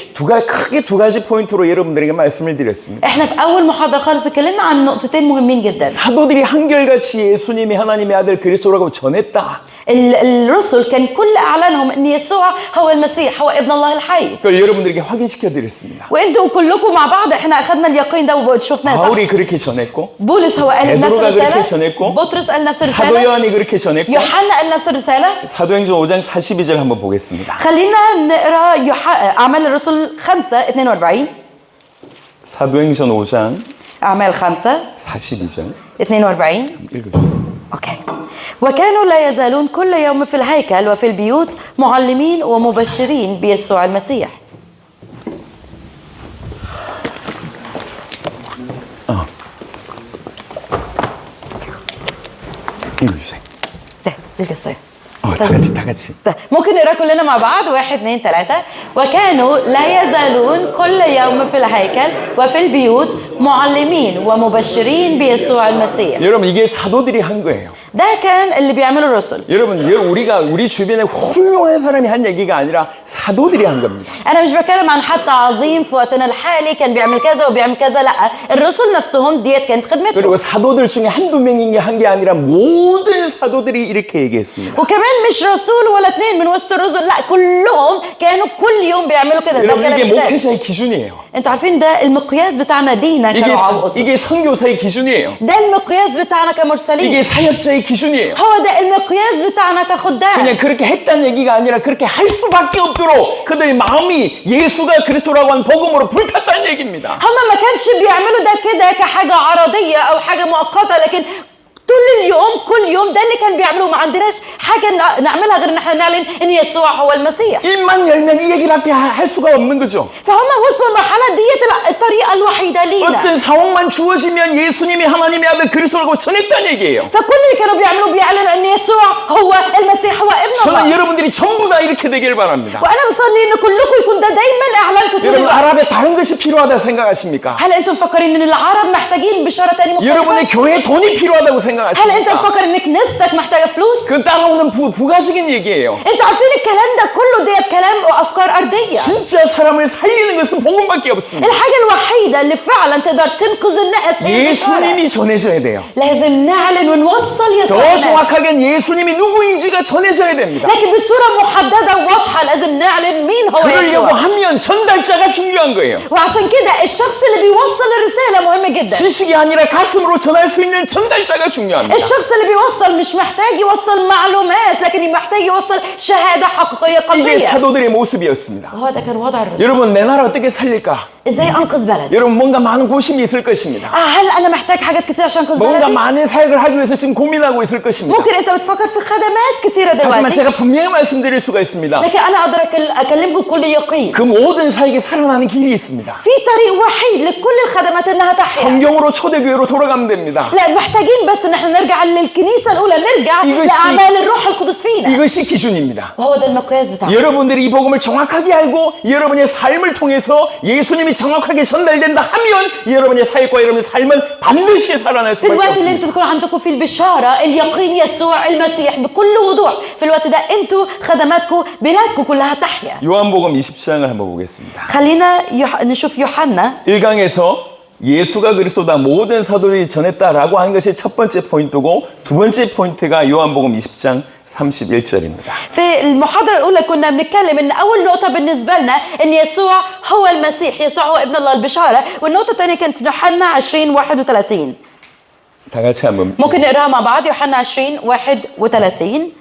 크게 두 가지 포인트로 여러분들에게 말씀을 드렸습니다. احنا في اول محاضره خالص اتكلمنا عن نقطتين مهمين جدا. 사도들이 한결같이 예수님이 하나님의 아들 그리스도라고 전했다. الرسل كان كل اعلانهم ان يسوع هو المسيح هو ابن الله الحي. 그걸 여러분들에게 확인시켜 드렸습니다. وانتم كلكم مع بعض احنا اخذنا اليقين ده وشفناه صح. 바울이 그렇게 전했고 بولس هو قال نفس 베드로가 그렇게 الرساله. 전했고 بطرس قال نفس 사도 الرساله. 요한이 그렇게 전했고 يوحنا قال نفس الرساله. 사도행전 5장 42절 한번 보겠습니다. خلينا نقرا اعمال الرسل 5:42. 사도행전 5장 اعمال 5 42절 42. 읽어주세요. اوكي. وكانوا لا يزالون كل يوم في الهيكل وفي البيوت معلمين ومبشرين بيسوع المسيح. 읽어주세요. ده القصه. 다 같이. ممكن نقرا كلنا مع بعض 1 2 3. وكانوا لا يزالون كل يوم في الهيكل وفي البيوت معلمين ومبشرين بيسوع المسيح. 여러분 이게 사도들이 한 거예요. ده كان اللي بيعمله الرسل. 여러분 우리 주변에 훌륭한 사람이 한 얘기가 아니라 사도들이 한 겁니다. أنا مش بتكلم عن حتى عظيم في وقتنا الحالي كان بيعمل كذا وبيعمل كذا، لا الرسل نفسهم ديت كانت خدمتهم. 그리고 사도들 중에 한두 명인 게 한 게 아니라 모든 사도들이 이렇게 얘기했습니다. وكمان مش رسول ولا اثنين من وسط الرسل، لا كلهم كانوا كل يوم بيعملوا كده. ده 여러분 كلام 이게 الكتاب. 목회자의 기준이에요. انتوا عارفين ده المقياس بتاعنا دينا 이게 كرعاة 이게 선교사의 기준이에요. ده المقياس بتاعنا كمرسلين. 이게 사역자의 기준이에요. هو ده المقياس بتاعنا كخدام. 그냥 그렇게 했다는 얘기가 아니라 그렇게 할 수밖에 없도록 그들의 마음이 예수가 그리스도라고 한 복음으로 불탔다는 얘기입니다. هم ما كانش بيعملوا ده كده كحاجة عرضية أو حاجة مؤقتة، لكن طول اليوم كل يوم ده اللي كان بيعملوه. ما عندناش حاجة نعملها غير ان احنا نعلن ان يسوع هو المسيح. 입만 열면 이 얘기밖에 할 수가 없는 거죠. فهم وصلوا المرحلة ديت الطريقة الوحيدة لينا. 어떤 상황만 주어지면 예수님이 하나님의 아들 그리스도라고 전했다는 얘기예요. فكل اللي كانوا بيعملوا بيعلنوا ان يسوع هو المسيح هو ابن 저는 الله. 여러분들이 전부 다 이렇게 되길 바랍니다. وانا بصلي ان كلكم يكون ده دايما اعلانكم طول 여러분 الوقت. 아랍에 다른 것이 필요하다 생각하십니까? هل انتم مفكرين ان العرب محتاجين بشارة تانية 여러분의 مختلفة؟ 교회에 돈이 필요하다고 هل انت 생각하십니까? مفكر ان كنيستك محتاجة فلوس؟ 그 따라오는 부가적인 얘기예요. انتوا عارفين الكلام ده كله ديت كلام وافكار ارضية. 진짜 사람을 살리는 것은 복음밖에 없습니다. الحاجة الوحيدة اللي فعلا تقدر تنقذ الناس هي البشارة. 예수님이 전해져야 돼요. لازم نعلن ونوصل يسوع 더 للناس. 정확하게는 예수님이 누구인지가 전해져야 됩니다. لكن بصورة محددة وواضحة لازم نعلن مين هو 그러려고 يسوع. 하면 전달자가 중요한 거예요. وعشان كده الشخص اللي بيوصل الرسالة مهم جدا. 지식이 아니라 가슴으로 전할 수 있는 전달자가 중요합니다. الشخص اللي بيوصل مش محتاج يوصل معلومات، لكن محتاج يوصل شهادة حقيقية 이게 قلبية. 사도들의 모습이었습니다. وهو ده كان وضع الرسول. 여러분 내 나라 어떻게 살릴까? ازاي انقذ بلدي؟ 여러분 뭔가 많은 고심이 있을 것입니다. هل انا محتاج حاجات كتير عشان انقذ 뭔가 بلدي؟ 많은 사역을 하기 위해서 지금 고민하고 있을 것입니다. ممكن انت بتفكر في خدمات كتيرة 하지만 دلوقتي، 제가 분명히 말씀드릴 수가 있습니다. لكن انا اقدر اكلمكم بكل يقين. 그 모든 사역이 살아나는 길이 있습니다. في طريق وحيد لكل الخدمات انها تحيا. 성경으로 초대교회로 돌아가면 됩니다. لا محتاجين بس ان احنا نرجع للكنيسة الأولى، نرجع لأعمال الروح القدس فينا. 이것이 기준입니다. وهو ده المقياس بتاعنا. 여러분들이 이 복음을 정확하게 알고 여러분의 삶을 통해서 예수님이 정확하게 전달된다 하면 여러분의 사역과 여러분의 삶은 반드시 살아날 في 수밖에 الوقت اللي 없습니다. انتوا تكون عندكم فيه البشارة اليقين يسوع المسيح بكل وضوح، في الوقت ده انتوا خدماتكم بلادكم كلها تحيا. 요한복음 20장을 한번 보겠습니다. خلينا نشوف يوحنا. 1강에서 예수가 그리스도다 모든 사도들이 전했다라고 하는 것이 첫 번째 포인트고 두 번째 포인트가 요한복음 20장 31절입니다. في المحاضرة الأولى كنا بنتكلم إن أول نقطة بالنسبة لنا إن يسوع هو المسيح، يسوع هو ابن الله البشارة، والنقطة الثانية كانت في يوحنا 20:31. 다 같이 한번 ممكن نقراها مع بعض. يوحنا 20:31.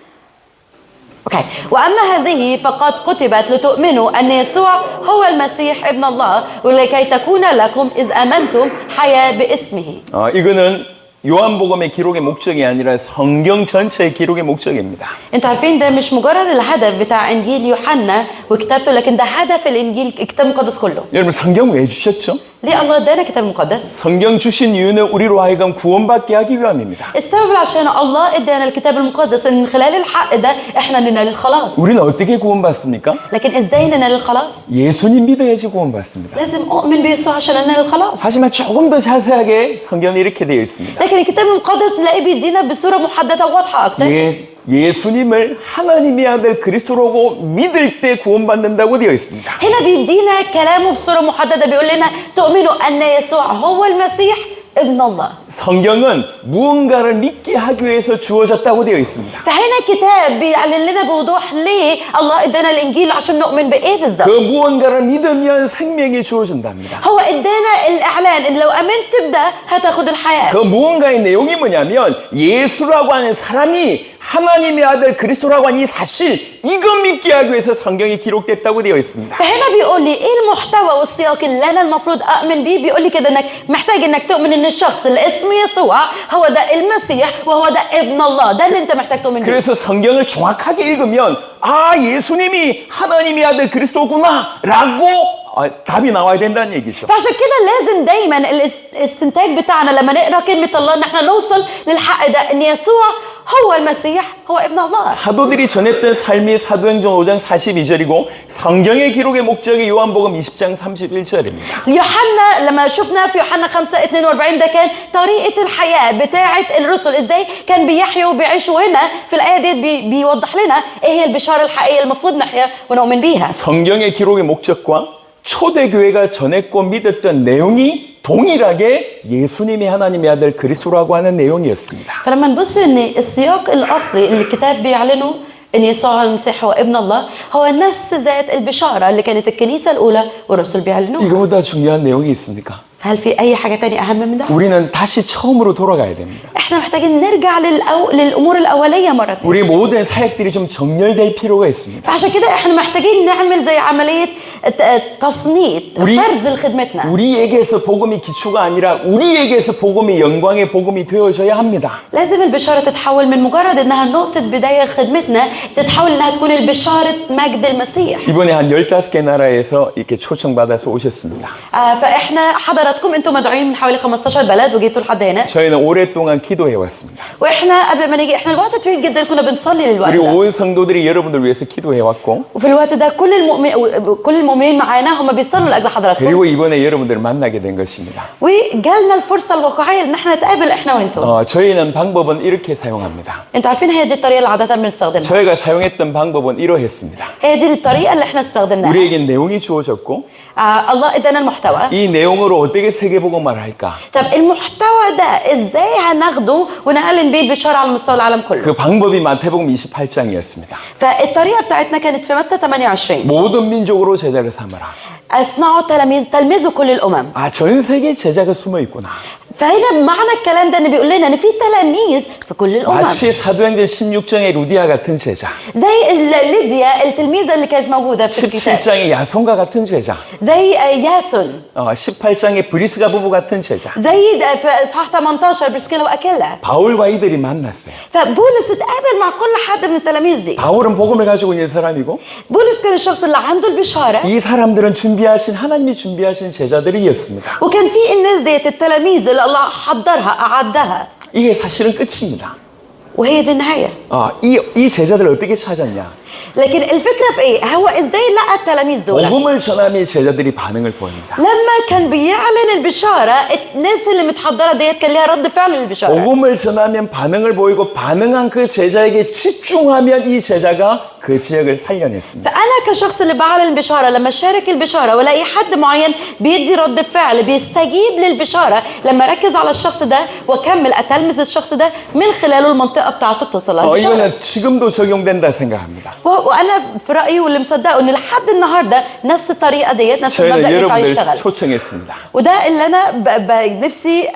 اوكي. واما هذه فقد كتبت لتؤمنوا ان يسوع هو المسيح ابن الله ولكي تكون لكم اذ امنتم حياه باسمه. 이거는 요한복음의 기록의 목적이 아니라 성경 전체의 기록의 목적입니다. انتوا عارفين ده مش مجرد الهدف بتاع انجيل يوحنا وكتابته، لكن ده هدف الانجيل الكتاب المقدس كله. 여러분 성경 왜 주셨죠? ليه الله ادانا الكتاب المقدس؟ 성경 주신 이유는 우리로 하여금 구원받게 하기 위함입니다. السبب عشان الله ادانا الكتاب المقدس ان من خلال الحق ده احنا ننال الخلاص. 우리는 어떻게 구원받습니까? لكن ازاي ننال الخلاص؟ 예수님 믿어야지 구원받습니다. لازم اؤمن بيسوع عشان انال الخلاص. 하지만 조금 더 자세하게 성경이 이렇게 되어 있습니다. لكن الكتاب المقدس نلاقيه بيدينا بصوره محدده وواضحه اكتر. 예수님을 하나님의 아들 그리스도라고 믿을 때 구원받는다고 되어 있습니다. هنا بيدينا كلامه بصوره محدده، بيقول لنا تؤمنوا ان يسوع هو المسيح ابن الله. 성경은 무언가를 믿게 하기 위해서 주어졌다고 되어 있습니다. فهنا الكتاب بيعلن لنا بوضوح ليه الله ادانا الانجيل عشان نؤمن بايه 그 بالظبط. 무언가를 믿으면 생명이 주어진답니다. هو ادانا الاعلان ان لو امنت بده هتاخد الحياه. 그 무언가의 내용이 뭐냐면 예수라고 하는 사람이 하나님의 아들 그리스도라고 하는 이 사실 이거 믿게 하기 위해서 성경이 기록됐다고 되어 있습니다. فهنا بيقول لي ايه المحتوى والسياق اللي انا المفروض اؤمن بيه. بيقول لي كده انك محتاج انك تؤمن ان الشخص اللي اسمه يسوع هو ده المسيح وهو ده ابن الله. ده اللي انت محتاج تؤمن بيه. 그래서 성경을 정확하게 읽으면 예수님이 하나님의 아들 그리스도구나라고 답이 나와야 된다는 얘기죠. فعشان كده لازم دايما الاستنتاج بتاعنا لما نقرا كلمه الله ان احنا نوصل للحق ده ان يسوع هو المسيح هو ابن الله. 사도들이 전했던 삶이 사도행전 5장 42절이고 성경의 기록의 목적이 요한복음 20장 31절입니다. يوحنا لما شفنا في يوحنا 5:42 ده كان طريقة الحياة بتاعة الرسل ازاي كان بيحيوا وبيعيشوا. هنا في الآية دي بيوضح لنا ايه هي البشارة الحقيقية المفروض نحيا ونؤمن بيها. 성경의 기록의 목적과 초대교회가 전했고 믿었던 내용이 동일하게 예수님이 하나님의 아들 그리스도라고 하는 내용이었습니다. فلما نبص ان السياق الاصلي اللي الكتاب بيعلنه ان يسوع المسيح هو ابن الله هو نفس ذات البشارة اللي كانت الكنيسة الأولى والرسل بيعلنوها. 이거보다 중요한 내용이 있습니까? هل في أي حاجة تانية أهم من ده؟ 우리는 다시 처음으로 돌아가야 됩니다. احنا محتاجين نرجع للأمور الأولية مرة تانية. 우리 모든 사역들이 좀 정렬될 필요가 있습니다. فعشان كده احنا محتاجين نعمل زي عملية تفنيط فرز لخدمتنا. 우리에게서 복음이 기초가 아니라 우리에게서 복음이 영광의 복음이 되어져야 합니다. لازم البشارة تتحول من مجرد انها نقطة بداية خدمتنا تتحول انها تكون البشارة مجد المسيح. 이번에 한 15개 나라에서 이렇게 초청받아서 오셨습니다. فاحنا حضراتكم انتم مدعوين من حوالي 15 بلد وجيتوا لحد هنا. 저희는 오랫동안 기도해 왔습니다. واحنا قبل ما نيجي احنا الوقت طويل جدا كنا بنصلي للوقت 그리고 ده. 온 성도들이 여러분들 위해서 기도해 왔고 وفي الوقت ده كل المؤمنين معانا هم بيصلوا لاجل حضراتكم. 그리고 이번에 여러분들을 만나게 된 것입니다. وجالنا الفرصه الواقعيه ان احنا نتقابل احنا وانتم. 저희는 방법은 이렇게 사용합니다. انتوا عارفين هي دي الطريقه اللي عاده بنستخدمها. 저희가 사용했던 방법은 이러했습니다. هي دي الطريقه اللي احنا استخدمناها. 우리에게 내용이 주어졌고 الله ادانا المحتوى. 이 내용으로 어떻게 세계복음화를 할까? طب المحتوى ده ازاي هناخده ونعلن بيه البشاره على مستوى العالم كله؟ 그 방법이 마태복음 28장이었습니다. فالطريقه بتاعتنا كانت في متى 28. 모든 민족으로 제자를 삼아라. اصنعوا تلميذوا كل الامم. 전 세계에 제자가 숨어 있구나. فهنا معنى الكلام ده ان بيقول لنا ان في تلاميذ في كل الامم. 마치 사도행전 16장의 루디아 같은 제자. زي ليديا التلميذه اللي كانت موجوده في الكتاب. 17장의 야손과 같은 제자. زي ياسون. 18장의 브리스가 부부 같은 제자. زي في اصحاح 18 بريسكيلا واكيلا. 바울과 이들이 만났어요. فبولس اتقابل مع كل حد من التلاميذ دي. 바울은 복음을 가지고 있는 사람이고 بولس كان الشخص اللي عنده البشاره. 이 사람들은 준비하신 하나님이 준비하신 제자들이었습니다. وكان في الناس ديت التلاميذ اللي الله حضرها أعدها. 이게 사실은 끝입니다. وهي دي النهاية. 이 제자들을 어떻게 찾았냐? لكن الفكرة في إيه؟ هو إزاي لقى التلاميذ دول؟ 복음을 전하면 제자들이 반응을 보입니다. لما كان بيعلن البشارة الناس اللي متحضرة ديت كان ليها رد فعل للبشارة. 복음을 전하면 반응을 보이고 반응한 그 제자에게 집중하면 이 제자가 그 지역을 살려냈습니다. فأنا كشخص اللي بعلن البشارة لما شارك البشارة ولاقي حد معين بيدي رد فعل بيستجيب للبشارة لما ركز على الشخص ده وكمل أتلمس الشخص ده من خلاله المنطقة بتاعته بتوصل البشارة. 이거는 지금도 적용된다 생각합니다. وأنا في رأيي واللي مصدقه إن لحد النهاردة نفس الطريقة ديت نفس المبدأ ينفع 여러분들 يشتغل. 초청했습니다. وده اللي أنا نفسي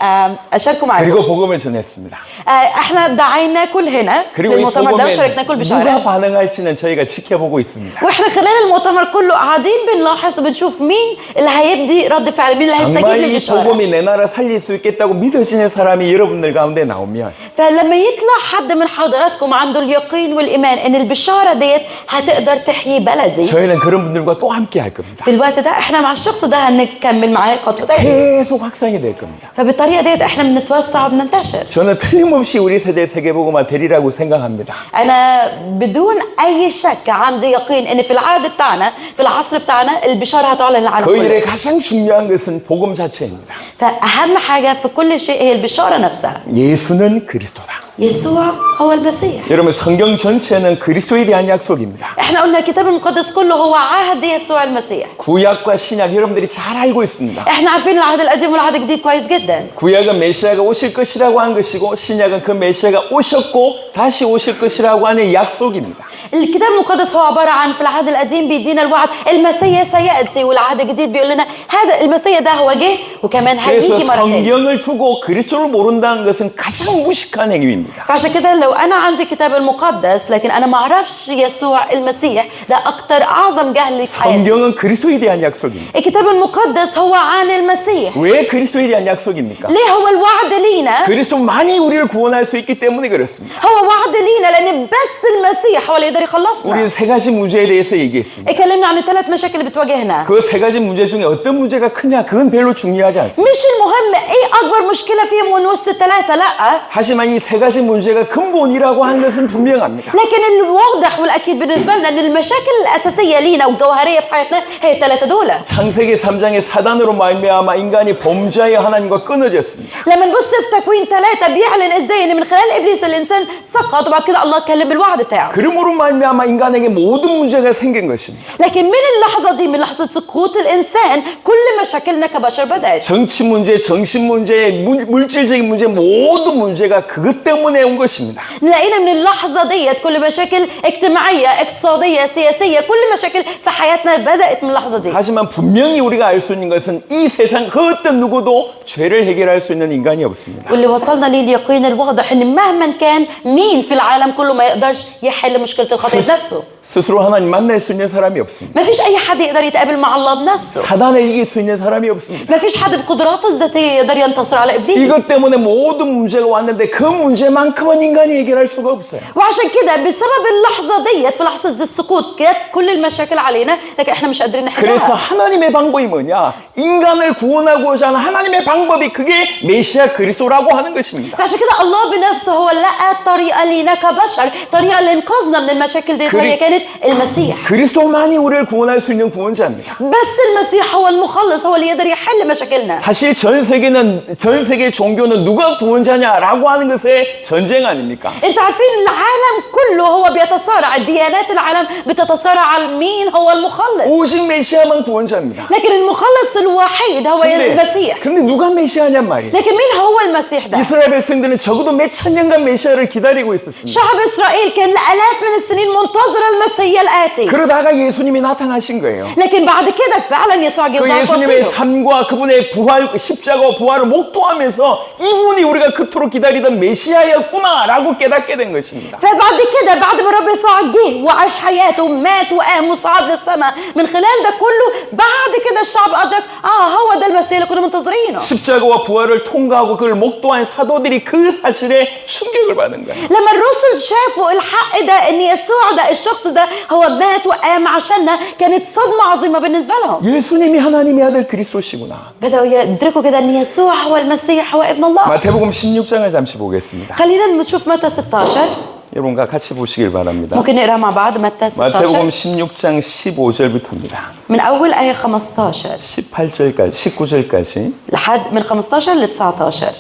أشاركه معاكم. 그리고 복음을 전했습니다. احنا دعيناكم هنا 그리고 이 للمؤتمر ده 복음에 وشاركناكم 누가 البشارة. 반응할지는 저희가 지켜보고 있습니다. واحنا خلال المؤتمر كله قاعدين بنلاحظ وبنشوف مين اللي هيدي رد فعل مين اللي هيستجيب 정말 이 للبشارة. 복음이 내 나라 살릴 수 있겠다고 믿어지는 사람이 여러분들 가운데 나오면 فلما يطلع حد من حضراتكم عنده اليقين والإيمان إن البشارة ديت هتقدر تحيي بلدي. 저희는 그런 분들과 또 함께 할 겁니다. في الوقت ده احنا مع الشخص ده هنكمل معاه خطوتين. 계속 확산이 될 겁니다. فبالطريقة ديت احنا بنتوسع وبننتشر. 저는 틀림없이 우리 세대 세계복음화 되리라고 생각합니다. أنا بدون أي شك عندي يقين إن في العهد بتاعنا في العصر بتاعنا البشارة هتعلن العالم 그 일에 كله. 가장 중요한 것은 복음 자체입니다. فأهم حاجة في كل شيء هي البشارة نفسها. 예수는 그리스도다. يسوع هو المسيح. 여러분 성경 전체는 그리스도에 대한 약속입니다. احنا قلنا الكتاب المقدس كله هو عهد يسوع المسيح. 구약과 신약 여러분들이 잘 알고 있습니다. احنا عارفين العهد القديم والعهد الجديد كويس جدا. 구약은 메시아가 오실 것이라고 한 것이고 신약은 그 메시아가 오셨고 다시 오실 것이라고 하는 약속입니다. الكتاب المقدس هو عبارة عن في العهد القديم بيدينا الوعد المسيح سيأتي والعهد الجديد بيقول لنا هذا المسيح ده هو جه وكمان 그래서 هيجي مرة تانية. 성경을 두고 그리스도를 모른다는 것은 가장 무식한 행위입니다. فعشان كده لو أنا عندي كتاب المقدس لكن أنا ما أعرفش يسوع المسيح ده أكتر أعظم جهل في حياتي. 성경은 그리스도에 대한 약속입니다. الكتاب المقدس هو عن المسيح. 왜 그리스도에 대한 약속입니까? ليه هو الوعد لينا؟ 그리스도만이 우리를 구원할 수 있기 때문에 그렇습니다. هو وعد لينا لأن بس المسيح هو اللي يقدر يخلصنا. 우리는 세 가지 문제에 대해서 얘기했습니다. اتكلمنا عن الثلاث مشاكل اللي بتواجهنا. 그 세 가지 문제 중에 어떤 문제가 크냐 그건 별로 중요하지 중요하지 않습니다. مش المهم ايه اكبر مشكله فيهم من وسط الثلاثه، لا. 하지만 이 세 가지 문제가 근본이라고 하는 것은 분명합니다. لكن الواضح والاكيد بالنسبه لنا ان المشاكل الاساسيه لينا والجوهريه في حياتنا هي الثلاثه دول. 창세기 3장의 사단으로 말미암아 인간이 범죄하여 하나님과 끊어졌습니다. لما نبص في تكوين 3 بيعلن ازاي ان من خلال ابليس الانسان سقط وبعد كده الله اتكلم بالوعد بتاعه. 그러므로 말미암아 인간에게 모든 문제가 생긴 것입니다. لكن من اللحظه دي، من لحظه سقوط الانسان، كل مشاكلنا كبشر بدات. 정치 문제, 정신 문제, 물질적인 문제 모든 문제가 그것 때문에 온 것입니다. لقينا من اللحظه ديت كل مشاكل اجتماعيه، اقتصاديه، سياسيه، كل مشاكل في حياتنا بدات من اللحظه دي. 하지만 분명히 우리가 알 수 있는 것은 이 세상 그 어떤 누구도 죄를 해결할 수 있는 인간이 없습니다. واللي وصلنا ليه اليقين الواضح ان مهما كان مين في العالم كله ما يقدرش يحل مشكله الخطيه بنفسه. 스스로 하나님 만날 수 있는 사람이 없습니다. ما فيش اي حد يقدر يتقابل مع الله بنفسه. 사단을 이길 수 있는 사람이 없습니다. ما فيش حد بقدراته الذاتيه يقدر ينتصر على ابليس. 이것 때문에 모든 문제가 왔는데 그 문제만큼은 인간이 해결할 수가 없어요. وعشان كده بسبب اللحظه ديت، في لحظه السقوط جت كل المشاكل علينا، لكن احنا مش قادرين 그래서 نحلها. 하나님의 방법이 뭐냐? 인간을 구원하고자 하는 하나님의 방법이 그게 메시아 그리스도라고 하는 것입니다. فعشان كده الله بنفسه هو لقى طريقه لينا كبشر، طريقه لانقاذنا من المشاكل ديت، وهي كانت المسيح. 그리스도만이 우리를 구원할 수 있는 구원자입니다. بس المسيح هو المخلص، هو اللي يقدر يحل مشاكلنا. 사실 전 세계 종교는 누가 구원자냐라고 하는 것의 전쟁 아닙니까? انتوا عارفين العالم كله هو بيتصارع، الديانات العالم بتتصارع على مين هو المخلص. 오직 메시아만 구원자입니다. لكن المخلص الوحيد هو المسيح. 근데 누가 메시아냔 말이에요. لكن مين هو المسيح ده؟ 이스라엘 백성들은 적어도 몇 천 년간 메시아를 기다리고 있었습니다. شعب إسرائيل كان لآلاف من السنين منتظر المسيح الآتي. 그러다가 예수님이 나타나신 거예요. لكن بعد كده فعلا يسوع جه 그 وظهر في 예수님의 وسطهم. 삶과 그분의 부활, 십자가와 부활을 목도하면서 이분이 우리가 그토록 기다리던 메시아였구나라고 깨닫게 된 것입니다. فبعد كده، بعد ما الرب يسوع جه وعاش حياته ومات وقام وصعد للسماء، من خلال ده كله بعد كده الشعب أدرك هو ده المسيح اللي كنا منتظرينه. 십자가와 부활을 통과하고 그걸 목도한 사도들이 그 사실에 충격을 받은 거예요. لما الرسل شافوا الحق ده، ان يسوع ده الشخص ده هو مات وقام عشاننا، كانت صدمة عظيمة بالنسبة لهم. 예수님이 하나님의 아들 그리스도시구나. بدأوا يدركوا كده ان يسوع هو المسيح، هو ابن الله. 마태복음 16장을 잠시 보겠습니다. خلينا نشوف متى 16. 여러분과 같이 보시길 바랍니다. ممكن نقرا مع بعض متى 마태복음 16 16장 15절부터입니다. من اول آية 15 18절까지 19절까지 لحد من 15 ل 19.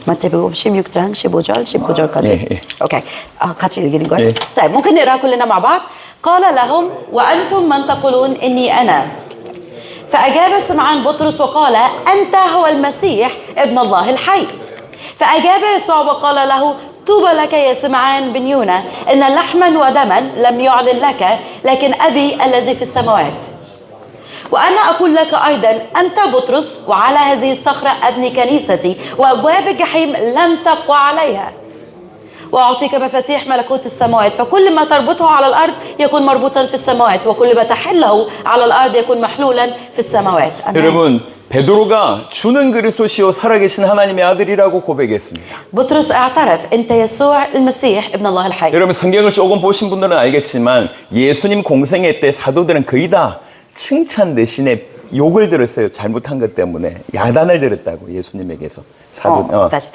마태복음 16장 15절 19절까지. 예, 예. اوكي. 같이 읽는 거예요. 예. طيب ممكن نقرا كلنا مع بعض. قال لهم: وأنتم من تقولون إني أنا؟ فأجاب سمعان بطرس وقال: أنت هو المسيح ابن الله الحي. فأجاب يسوع وقال له: طوبى لك يا سمعان بن يونا، إن لحما ودما لم يعلن لك، لكن أبي الذي في السماوات. وأنا أقول لك أيضا: أنت بطرس، وعلى هذه الصخرة أبني كنيستي، وأبواب الجحيم لن تقوى عليها. وأعطيك مفاتيح ملكوت السماوات، فكل ما تربطه على الأرض يكون مربوطا في السماوات، وكل ما تحله على الأرض يكون محلولا في السماوات. آمين. 여러분 베드로가 주는 그리스도시요 살아계신 하나님의 아들이라고 고백했습니다. بطرس اعترف: أنت يسوع المسيح ابن الله الحي. 여러분 성경을 조금 보신 분들은 알겠지만 예수님 공생애 때 사도들은 거의 다 칭찬 대신에 욕을 들었어요. 잘못한 것 때문에 야단을 들었다고 예수님에게서 다시.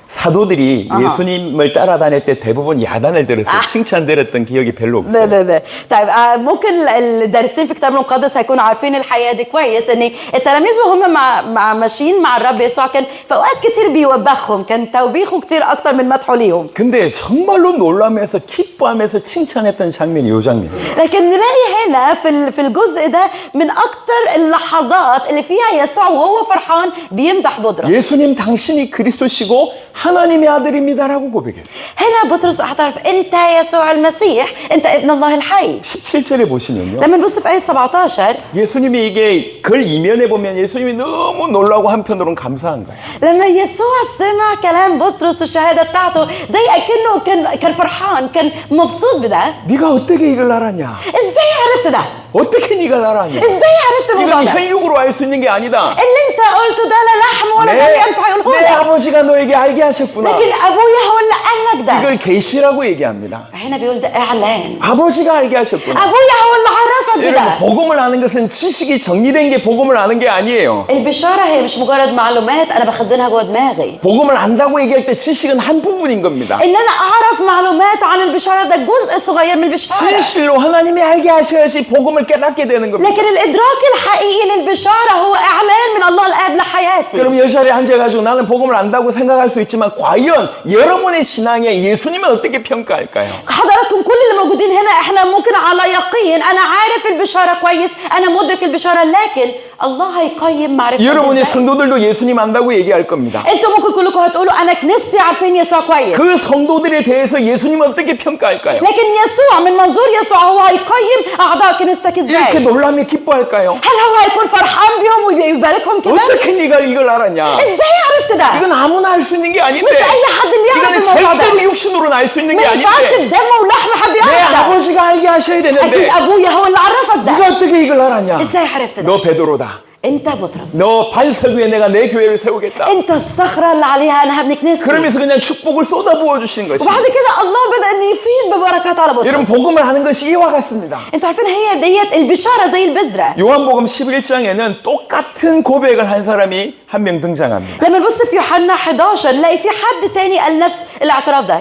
사도들이 예수님을 따라다닐 때 대부분 야단을 들었어요. 칭찬 들었던 기억이 별로 없어요. 네. طيب ممكن الدارسين في الكتاب المقدس هيكونوا عارفين الحقيقه دي كويس، ان التلاميذ وهم ماشيين مع الرب يسوع كان في اوقات كتير بيوبخهم، كان توبيخه كتير اكتر من مدحه ليهم. 근데 정말로 놀라면서 기뻐하면서 칭찬했던 장면이 이 장면이에요. لكن نلاقي هنا في الجزء ده من اكتر اللحظات اللي فيها يسوع وهو فرحان بيمدح بطرس. 예수님 당신이 그리스도시고 하나님의 아들입니다라고 고백했어요. هنا بطرس اعترف: انت يسوع المسيح، انت ابن الله الحي. 17절에 보시면요. لما نبص في آية 17 예수님이 이게 글 이면에 보면 예수님이 너무 놀라고 한편으로는 감사한 거예요. لما يسوع سمع كلام بطرس الشهادة بتاعته زي أكنه كان فرحان، كان مبسوط بده. 네가 어떻게 이걸 알았냐? ازاي عرفت ده؟ 어떻게 네가 알았냐? ازاي عرفت الموضوع 이건 ده؟ 혈육으로 알 수 있는 게 아니다. اللي انت قلته ده لا لحم ولا دم ينفع 내 يقوله لك. 아버지가 너에게 알게 하셨구나. لكن ابويا هو اللي قال لك ده. 이걸 계시라고 얘기합니다. هنا بيقول ده اعلان. 아버지가 알게 하셨구나. ابويا هو اللي عرفك عرفك 여러분, بده. 복음을 아는 것은 지식이 정리된 게 복음을 아는 게 아니에요. البشارة هي مش مجرد معلومات أنا بخزنها جوا دماغي. 복음을 안다고 얘기할 때 지식은 한 부분인 겁니다. إن أنا أعرف معلومات عن البشارة ده جزء صغير من البشارة. 진실로 하나님이 알게 하셔야지 복음을 깨닫게 되는 겁니다. لكن الإدراك الحقيقي للبشارة هو إعلان من الله الآب لحياتي. 그럼 이 자리에 앉아가지고 나는 복음을 안다고 생각할 수 있지만 과연 여러분의 신앙에 예수님은 어떻게 평가할까요? حضراتكم كل اللي موجودين هنا احنا ممكن على يقين انا عارف البشاره كويس انا مدرك البشاره لكن الله هيقيم معرفتي 여러분의 ازاي. 성도들도 예수님 안다고 얘기할 겁니다. انتوا ممكن كلكم هتقولوا انا كنيستي عارفين يسوع كويس. 그 성도들에 대해서 예수님은 어떻게 평가할까요? لكن يسوع من منظور يسوع هو هيقيم اعضاء كنيستك 이렇게 ازاي. 놀라며 기뻐할까요? هل هو هيكون فرحان بيهم ويباركهم كده؟ 어떻게 네가 이걸 알았냐? ازاي عرفت ده؟ 이건 아무나 알 수 있는 게 아닌데 مش اي حد اللي يعرف 이거는 الموضوع ده. 절대로 육신으로는 알 수 있는 ما 게 ينفعش 아닌데 بدم ولحم حد 내 يعرف ده. 아버지가 알게 하셔야 اكيد 되는데 ابويا هو اللي عرفك ده. 네가 어떻게 이걸 알았냐? ازاي عرفت ده؟ 너 베드로다. انت بطرس. 너 반석 위에 내가 내 교회를 세우겠다. انت الصخره اللي عليها انا هبني كنيستي. 그러면서 그냥 축복을 쏟아부어 주시는 것이. وبعد كده الله بدأ ان يفيض ببركات على 여러분 بطرس. 복음을 하는 것이 이와 같습니다. انتوا عارفين هي ديت البشاره زي البذره. 요한복음 11장에는 똑같은 고백을 한 사람이 한 명 등장합니다. لما نبص في يوحنا 11 نلاقي في حد تاني قال نفس الاعتراف ده.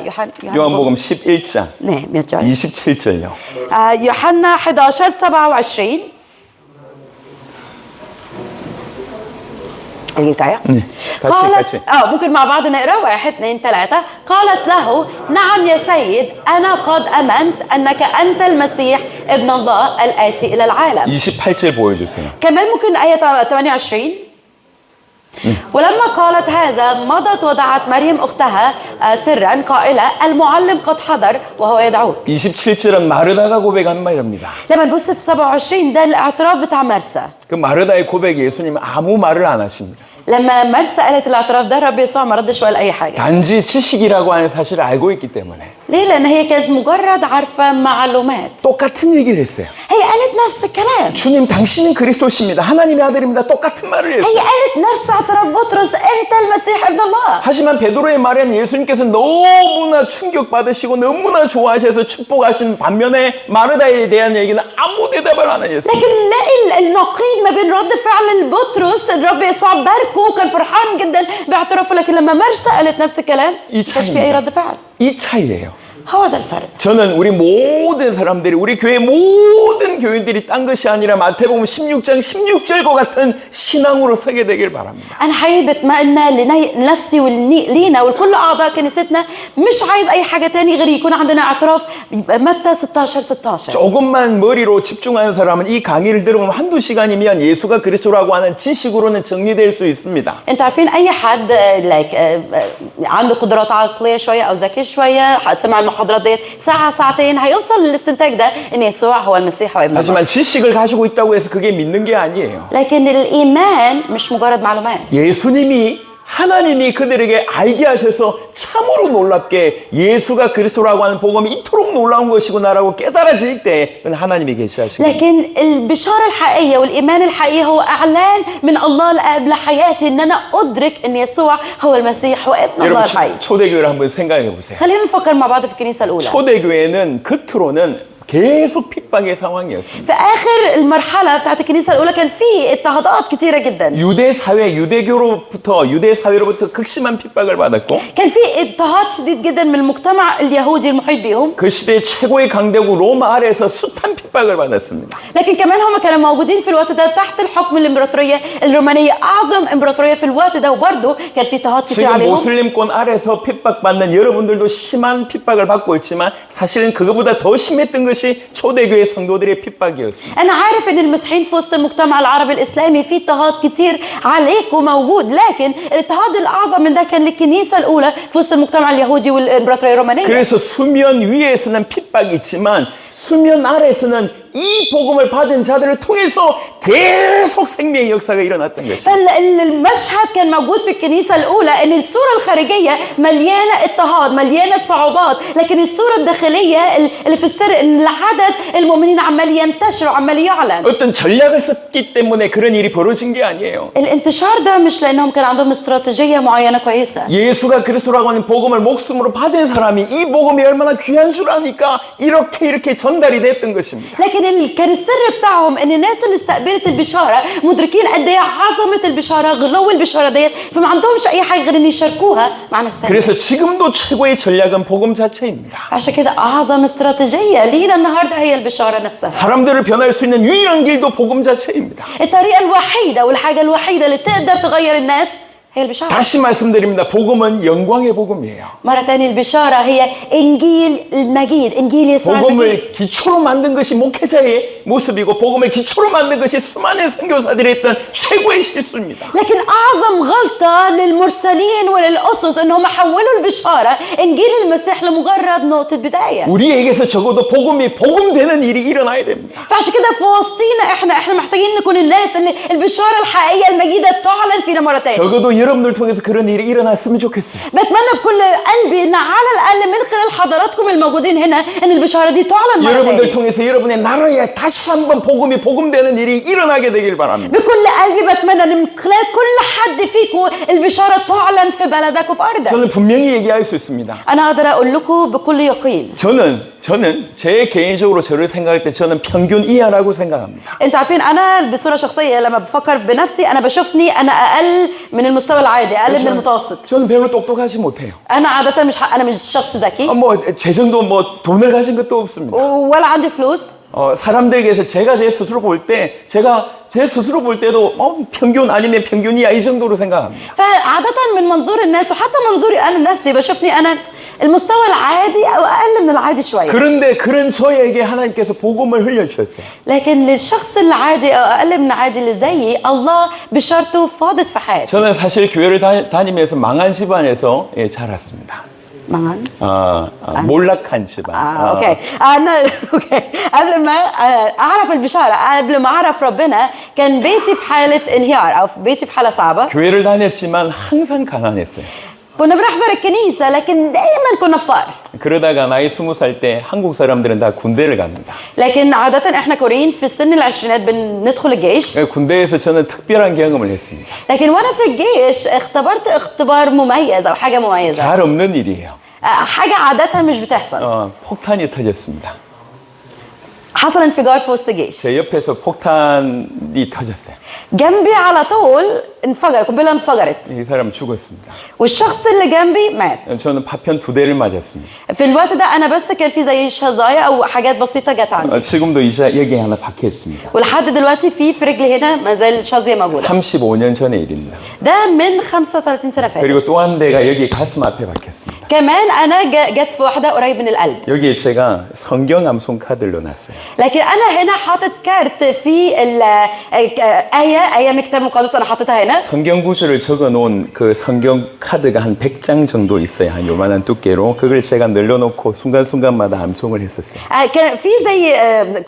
요한복음 11장 نعم يا جاي. 27절요. يوحنا 11 27 الجاية. قالت ممكن مع بعض نقرا 1 2 3. قالت له نعم يا سيد أنا قد آمنت أنك أنت المسيح ابن الله الآتي إلى العالم. 28절 보여주세요. كمان ممكن آية 28. ولما قالت هذا مضت ودعت مريم أختها سرا قائلة المعلم قد حضر وهو يدعوك. 27절은 마르다가 고백한 말입니다. لما نبص في 27 ده الاعتراف بتاع مرسى. 그 마르다의 고백에 예수님은 아무 말을 안 하십니다. لما مرسى قالت الاعتراف ده الرب يسوع ما ردش ولا أي حاجة. 단지 지식이라고 하는 사실을 알고 있기 때문에 ليه؟ لأن هي كانت مجرد عارفة معلومات. 똑같은 얘기를 했어요. هي قالت نفس الكلام. 주님 당신은 그리스도십니다. 하나님의 아들입니다. 똑같은 말을 هي 했어요. قالت نفس اعتراف بطرس أنت المسيح ابن الله. 하지만 베드로의 말에는 예수님께서 너무나 충격받으시고 너무나 좋아하셔서 축복하신 반면에 마르다에 대한 얘기는 아무 대답을 안 하셨어요. لكن نلاقي النقيض ما بين رد فعل بطرس الرب يسوع باركه وكان فرحان جدا باعترافه لكن لما مرسى قالت نفس الكلام ما كانش في أي رد فعل. 이 차이예요. هو ده الفرق. 저는 우리 모든 사람들이 우리 교회 모든 교인들이 딴 것이 아니라 마태복음 16장 16절과 같은 신앙으로 서게 되길 바랍니다. أنا حقيقي بتمنى لنفسي ولينا ولكل أعضاء كنيستنا مش عايز أي حاجة تاني غير يكون عندنا اعتراف متى 16. 조금만 머리로 집중하는 사람은 이 강의를 들으면 한두 시간이면 예수가 그리스도라고 하는 지식으로는 정리될 수 있습니다. انتوا عارفين اي حد عنده قدرات عقليه شويه او ذكي شويه سمع المحاضرات ديت ساعه ساعتين هيوصل للاستنتاج ده ان يسوع هو المسيح وابن الله. 하지만 지식을 가지고 있다고 해서 그게 믿는 게 아니에요. لكن الايمان مش مجرد معلومات. 예수님이 하나님이 그들에게 알게 하셔서 참으로 놀랍게 예수가 그리스도라고 하는 복음이 이토록 놀라운 것이구나라고 깨달아질 때 그건 하나님이 계시하시고 لكن البشاره الحقيقيه والايمان الحقيقي هو اعلان من الله الاب لحياتي ان انا ادرك ان يسوع هو المسيح وابن الله الحي. 여러분 초대교회를 한번 생각해 보세요. خلينا نفكر مع بعض في الكنيسه الاولى. 초대교회는 겉으로는 계속 핍박의 상황이었습니다. في اخر المرحله بتاعت الكنيسه الاولى كان في اضطهادات كتيره جدا. 유대 사회, 유대 사회로부터 극심한 핍박을 받았고 كان في اضطهاد شديد جدا من المجتمع اليهودي المحيط بيهم. 그 시대 최고의 강대국 로마 아래에서 숱한 핍박을 받았습니다. لكن كمان هم كانوا موجودين في الوقت ده تحت الحكم الامبراطوريه الرومانيه اعظم امبراطوريه في الوقت ده وبرضه كان في اضطهاد كتير 지금 عليهم. 모슬림권 아래서 핍박받는 여러분들도 심한 핍박을 받고 있지만 사실은 그거보다 더 심했던 것이 초대교회 성도들의 핍박이었습니다. انا عارف ان المسيحيين في وسط المجتمع العربي الاسلامي في اضطهاد كتير عليك وموجود لكن الاضطهاد الاعظم من ده كان للكنيسه الاولى في وسط المجتمع اليهودي والامبراطوريه الرومانيه. 그래서 수면 위에서는 핍박이 있지만 수면 아래서는 이 복음을 받은 자들을 통해서 계속 생명의 역사가 일어났던 것입니다. فالمشهد كان موجود في الكنيسه الاولى ان الصوره الخارجيه مليانه اضطهاد مليانه صعوبات لكن الصوره الداخليه اللي في السر ان العدد المؤمنين عمال ينتشر وعمال يعلن. 어떤 전략을 썼기 때문에 그런 일이 벌어진 게 아니에요. الانتشار ده مش لانهم كان عندهم استراتيجيه معينه كويسه. 예수가 그리스도라고 하는 복음을 목숨으로 받은 사람이 이 복음이 얼마나 귀한 줄 아니까 이렇게 전달이 됐던 것입니다. لكن لكن كان السر بتاعهم ان الناس اللي استقبلت البشاره مدركين قد ايه عظمه البشاره، غلو البشاره ديت، فما عندهمش اي حاجه غير ان يشاركوها مع نفسهم. 그래서 지금도 최고의 전략은 복음 자체입니다. عشان كده اعظم استراتيجيه لينا النهارده هي البشاره نفسها. 사람들을 변할 수 있는 유일한 길도 복음 자체입니다. الطريقه الوحيده والحاجه الوحيده اللي تقدر تغير الناس هي البشاره. 다시 말씀드립니다. 복음은 영광의 복음이에요. مرة تانية البشارة هي إنجيل المجيد، إنجيل يسوع المجيد. 복음을 기초로 만든 것이 목회자의 모습이고 복음을 기초로 만든 것이 수많은 선교사들이 했던 최고의 실수입니다. لكن أعظم غلطة للمرسلين وللأسس إنهم حولوا البشارة إنجيل المسيح لمجرد نقطة بداية. 우리에게서 적어도 복음이 복음되는 일이 일어나야 됩니다. فعشان كده في وسطينا إحنا محتاجين نكون الناس اللي البشارة الحقيقية المجيدة تعلن فينا مرة تانية. 적어도 여러분들 통해서 그런 일이 일어났으면 좋겠어요. بتمنى بكل قلبي إن على الأقل من خلال حضراتكم الموجودين هنا إن البشارة دي تعلن مرة 여러분들 تانية. 통해서 여러분의 나라에 다시 한번 복음이 복음되는 일이 일어나게 되길 바랍니다. بكل قلبي بتمنى ان من خلال كل حد فيكم البشاره تعلن في بلدك وفي ارضك. 저는 분명히 얘기할 수 있습니다. انا اقدر اقول لكم بكل يقين. 저는 제 개인적으로 저를 생각할 때 저는 평균 이하라고 생각합니다. انتوا عارفين انا بصوره شخصيه لما بفكر بنفسي انا بشوفني انا اقل من المستوى العادي، اقل من المتوسط. 저는 별로 똑똑하지 못해요. انا عاده انا مش شخص ذكي 뭐 재정도 뭐 돈을 가진 것도 없습니다. ولا عندي فلوس. 사람들에게서 제가 제 스스로 볼 때 제 스스로 볼 때도 평균 아니면 평균이야 이 정도로 생각합니다. فعاده من منظور الناس وحتى منظوري انا نفسي بشوفني انا المستوى العادي او اقل من العادي شويه. 그런데 그런 저에게 하나님께서 복음을 흘려주셨어요. لكن للشخص العادي او اقل من العادي اللي زيي الله بشارته فاضت في حياتي. 저는 사실 교회를 다니면서 망한 집안에서 자랐습니다. 망한? 몰락한 집안. اوكي انا اوكي قبل ما اعرف البشاره، قبل ما اعرف ربنا كان بيتي في حاله انهيار او بيتي في حاله صعبه. 교회를 다녔지만 항상 가난했어요. كنا بنحضر الكنيسه لكن دايما كنا فقر. 그러다가 나이 20살 때 한국 사람들은 다 군대를 갑니다. لكن عاده احنا كوريين في السن العشرينات بندخل الجيش. 군대에서 저는 특별한 경험을 했습니다. لكن وانا في الجيش اختبرت اختبار مميز او حاجه مميزه. 잘 없는 일이에요. حاجه عاده مش بتحصل. 폭탄이 터졌습니다. حصل انفجار في وسط الجيش. 제 옆에서 폭탄이 터졌어요. جنبي على طول انفجر، قنبله انفجرت 이 사람 죽었습니다. والشخص اللي جنبي مات. 저는 파편 2대를 맞았습니다. في الوقت ده انا بس كان في زي شظايا او حاجات بسيطه جت عندي. 지금도 여기에 하나 박혀 있습니다. ولحد دلوقتي في رجلي هنا ما زال شظيه موجوده. 35년 전의 일입니다. ده من 35 سنه فاتت. 그리고 또 한 대가 여기 가슴 앞에 박혔습니다. كمان انا جت في واحده قريب من القلب. 여기에 제가 성경 암송 카드를 넣어놨어요. لكن انا هنا حاطط كارت في ايه من الكتاب المقدس انا حاططها هنا. 성경 구절을 적어놓은 그 성경 카드가 한 100장 정도 있어요. 한 요만한 두께로. 그걸 제가 늘려놓고 순간순간마다 암송을 했었어요. كان في زي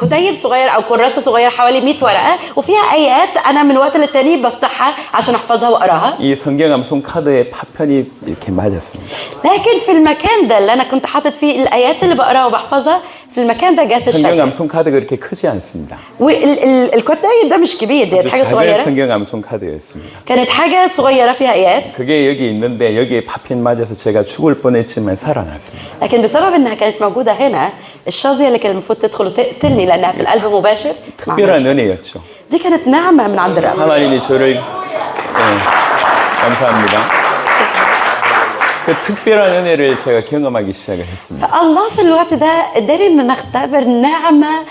كتيب صغير او كراسه صغيره حوالي 100 ورقه وفيها ايات انا من وقت للتاني بفتحها عشان احفظها واقراها. 이 성경 암송 카드에 파편이 이렇게 맞았습니다. لكن في المكان ده اللي انا كنت حاطط فيه الايات اللي بقراها وبحفظها في المكان ده جت 성경 الشاشه. 암송 카드가 그렇게 크지 않습니다. والكتيب ده مش كبير، ديت حاجه 작은 صغيره. 성경 암송 카드였습니다. كانت حاجه صغيره فيها ايات. 그게 여기 있는데 여기에 파편 맞아서 제가 죽을 뻔했지만 살아났습니다. لكن بسبب انها كانت موجوده هنا الشظيه اللي كان المفروض تدخل وتقتلني لانها في القلب مباشر ما 특별한 عملتش. 은혜였죠. دي كانت نعمه من عند الرب. 하나님이 저를 감사합니다. 그 특별한 은혜를 제가 경험하기 시작을 했습니다. فالله في الوقت ده اداني ان نختبر نعمه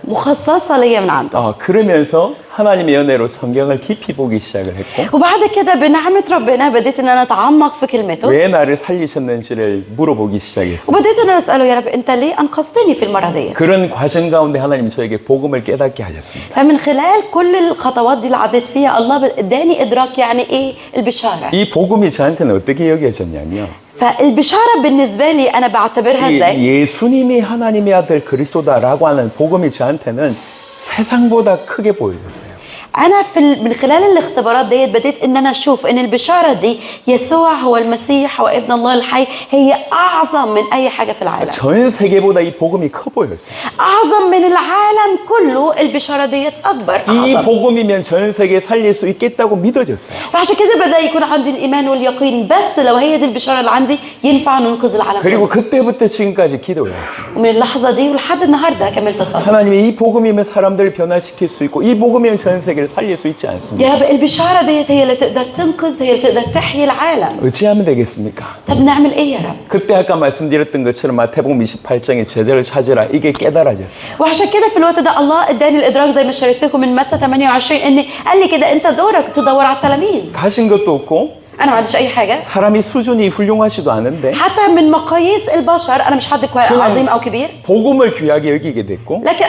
مخصصه ليا من عنده. 그러면서 하나님의 은혜로 성경을 깊이 보기 시작을 했고 وبعد كده بنعمه ربنا بديت ان انا اتعمق في كلمته. 왜 나를 살리셨는지를 물어보기 시작했습니다. وبديت ان انا اساله يا رب انت ليه انقذتني في المره دي؟ 그런 과정 가운데 하나님 저에게 복음을 깨닫게 하셨습니다. فمن خلال كل الخطوات دي اللي عديت فيها الله اداني ادراك يعني ايه البشاره. 이 복음이 저한테는 어떻게 여겨졌냐면 فالبشاره بالنسبه لي انا بعتبرها ازاي؟ 예수님이 하나님의 아들 그리스도다라고 하는 복음이 저한테는 세상보다 크게 보여졌어요. أنا من خلال الاختبارات ديت بديت إن أنا أشوف إن البشارة دي يسوع هو المسيح هو ابن الله الحي هي أعظم من أي حاجة في العالم. 전 세계보다 이 복음이 커 보였어요. أعظم من العالم كله. البشارة ديت أكبر 이 أعظم. 복음이면 전 세계 살릴 수 있겠다고 믿어졌어요. فعشان كده بدأ يكون عندي الإيمان واليقين بس لو هي دي البشارة اللي عندي ينفع ننقذ العالم 그리고 كله. 그때부터 지금까지 기도해왔습니다. ومن اللحظة دي ولحد النهاردة كملت أصلي. 하나님이 이 복음이면 사람들을 변화시킬 수 있고 이 복음이면 전 세계를 살릴 수 있지 않습니까? يا رب البشارة ديت هي اللي تقدر تنقذ هي اللي تقدر تحيي العالم. 어찌하면 되겠습니까? طب نعمل إيه يا رب؟ 그때 아까 말씀드렸던 것처럼 마태복음 28장에 제자를 찾으라 이게 깨달아졌어요. وعشان كده في الوقت ده الله اداني الادراك زي ما شاركت لكم من متى 28 ان قال لي كده انت دورك تدور على التلاميذ. 가진 것도 없고 انا ما عنديش اي حاجه. 사람이 수준이 훌륭하지도 않은데 حتى من مقاييس البشر انا مش حد عظيم او كبير. 복음을 귀하게 여기게 됐고 لكن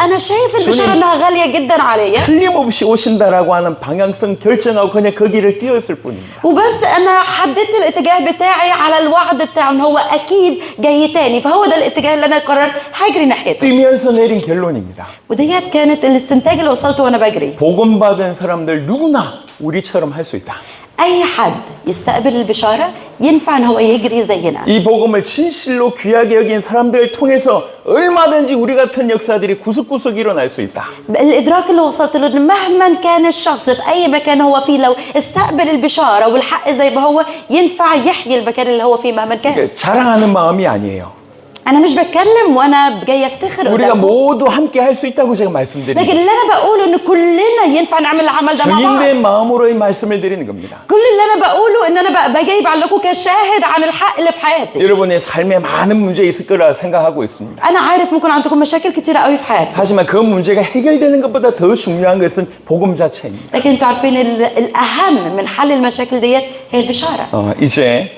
انا شايف البشاره انها غاليه جدا عليا. 틀림없이 오신다라고 하는 방향성 결정하고 그냥 그 길을 뛰었을 뿐입니다. وبس انا حددت الاتجاه بتاعي على الوعد بتاعه ان هو اكيد جاي تاني فهو ده الاتجاه اللي انا قررت هجري ناحيته. 뛰면서 내린 결론입니다. وديت كانت الاستنتاج اللي وصلته وانا بجري. 복음 받은 사람들 누구나 우리처럼 할 수 있다. اي حد يستقبل البشاره ينفع ان هو يجري زينا. 이 복음을 진실로 귀하게 여긴 사람들을 통해서 얼마든지 우리 같은 역사들이 구석구석 일어날 수 있다. الادراك اللي وصلت له إن مهما كان الشخص في اي مكان هو فيه لو استقبل البشاره والحق زي ما هو ينفع يحيي المكان اللي هو فيه مهما كان. 자랑하는 마음이 아니에요. انا مش بتكلم وانا جاي افتخر 우리가 قدامكم. 모두 함께 할 수 있다고 제가 لكن 말씀드립니다. اللي انا بقوله ان كلنا ينفع نعمل العمل ده مع بعض. 증인된 마음으로 이 말씀을 드리는 겁니다. كل اللي انا بقوله ان انا بجايب لكم كشاهد عن الحق اللي في حياتي. 여러분의 삶에 많은 문제 있을 거라 생각하고 있습니다. انا عارف ممكن عندكم مشاكل كتيره قوي في حياتكم. 하지만 그 문제가 해결되는 것보다 더 중요한 것은 복음 자체입니다. لكن انتوا عارفين الاهم من حل المشاكل ديت هي البشاره. 이제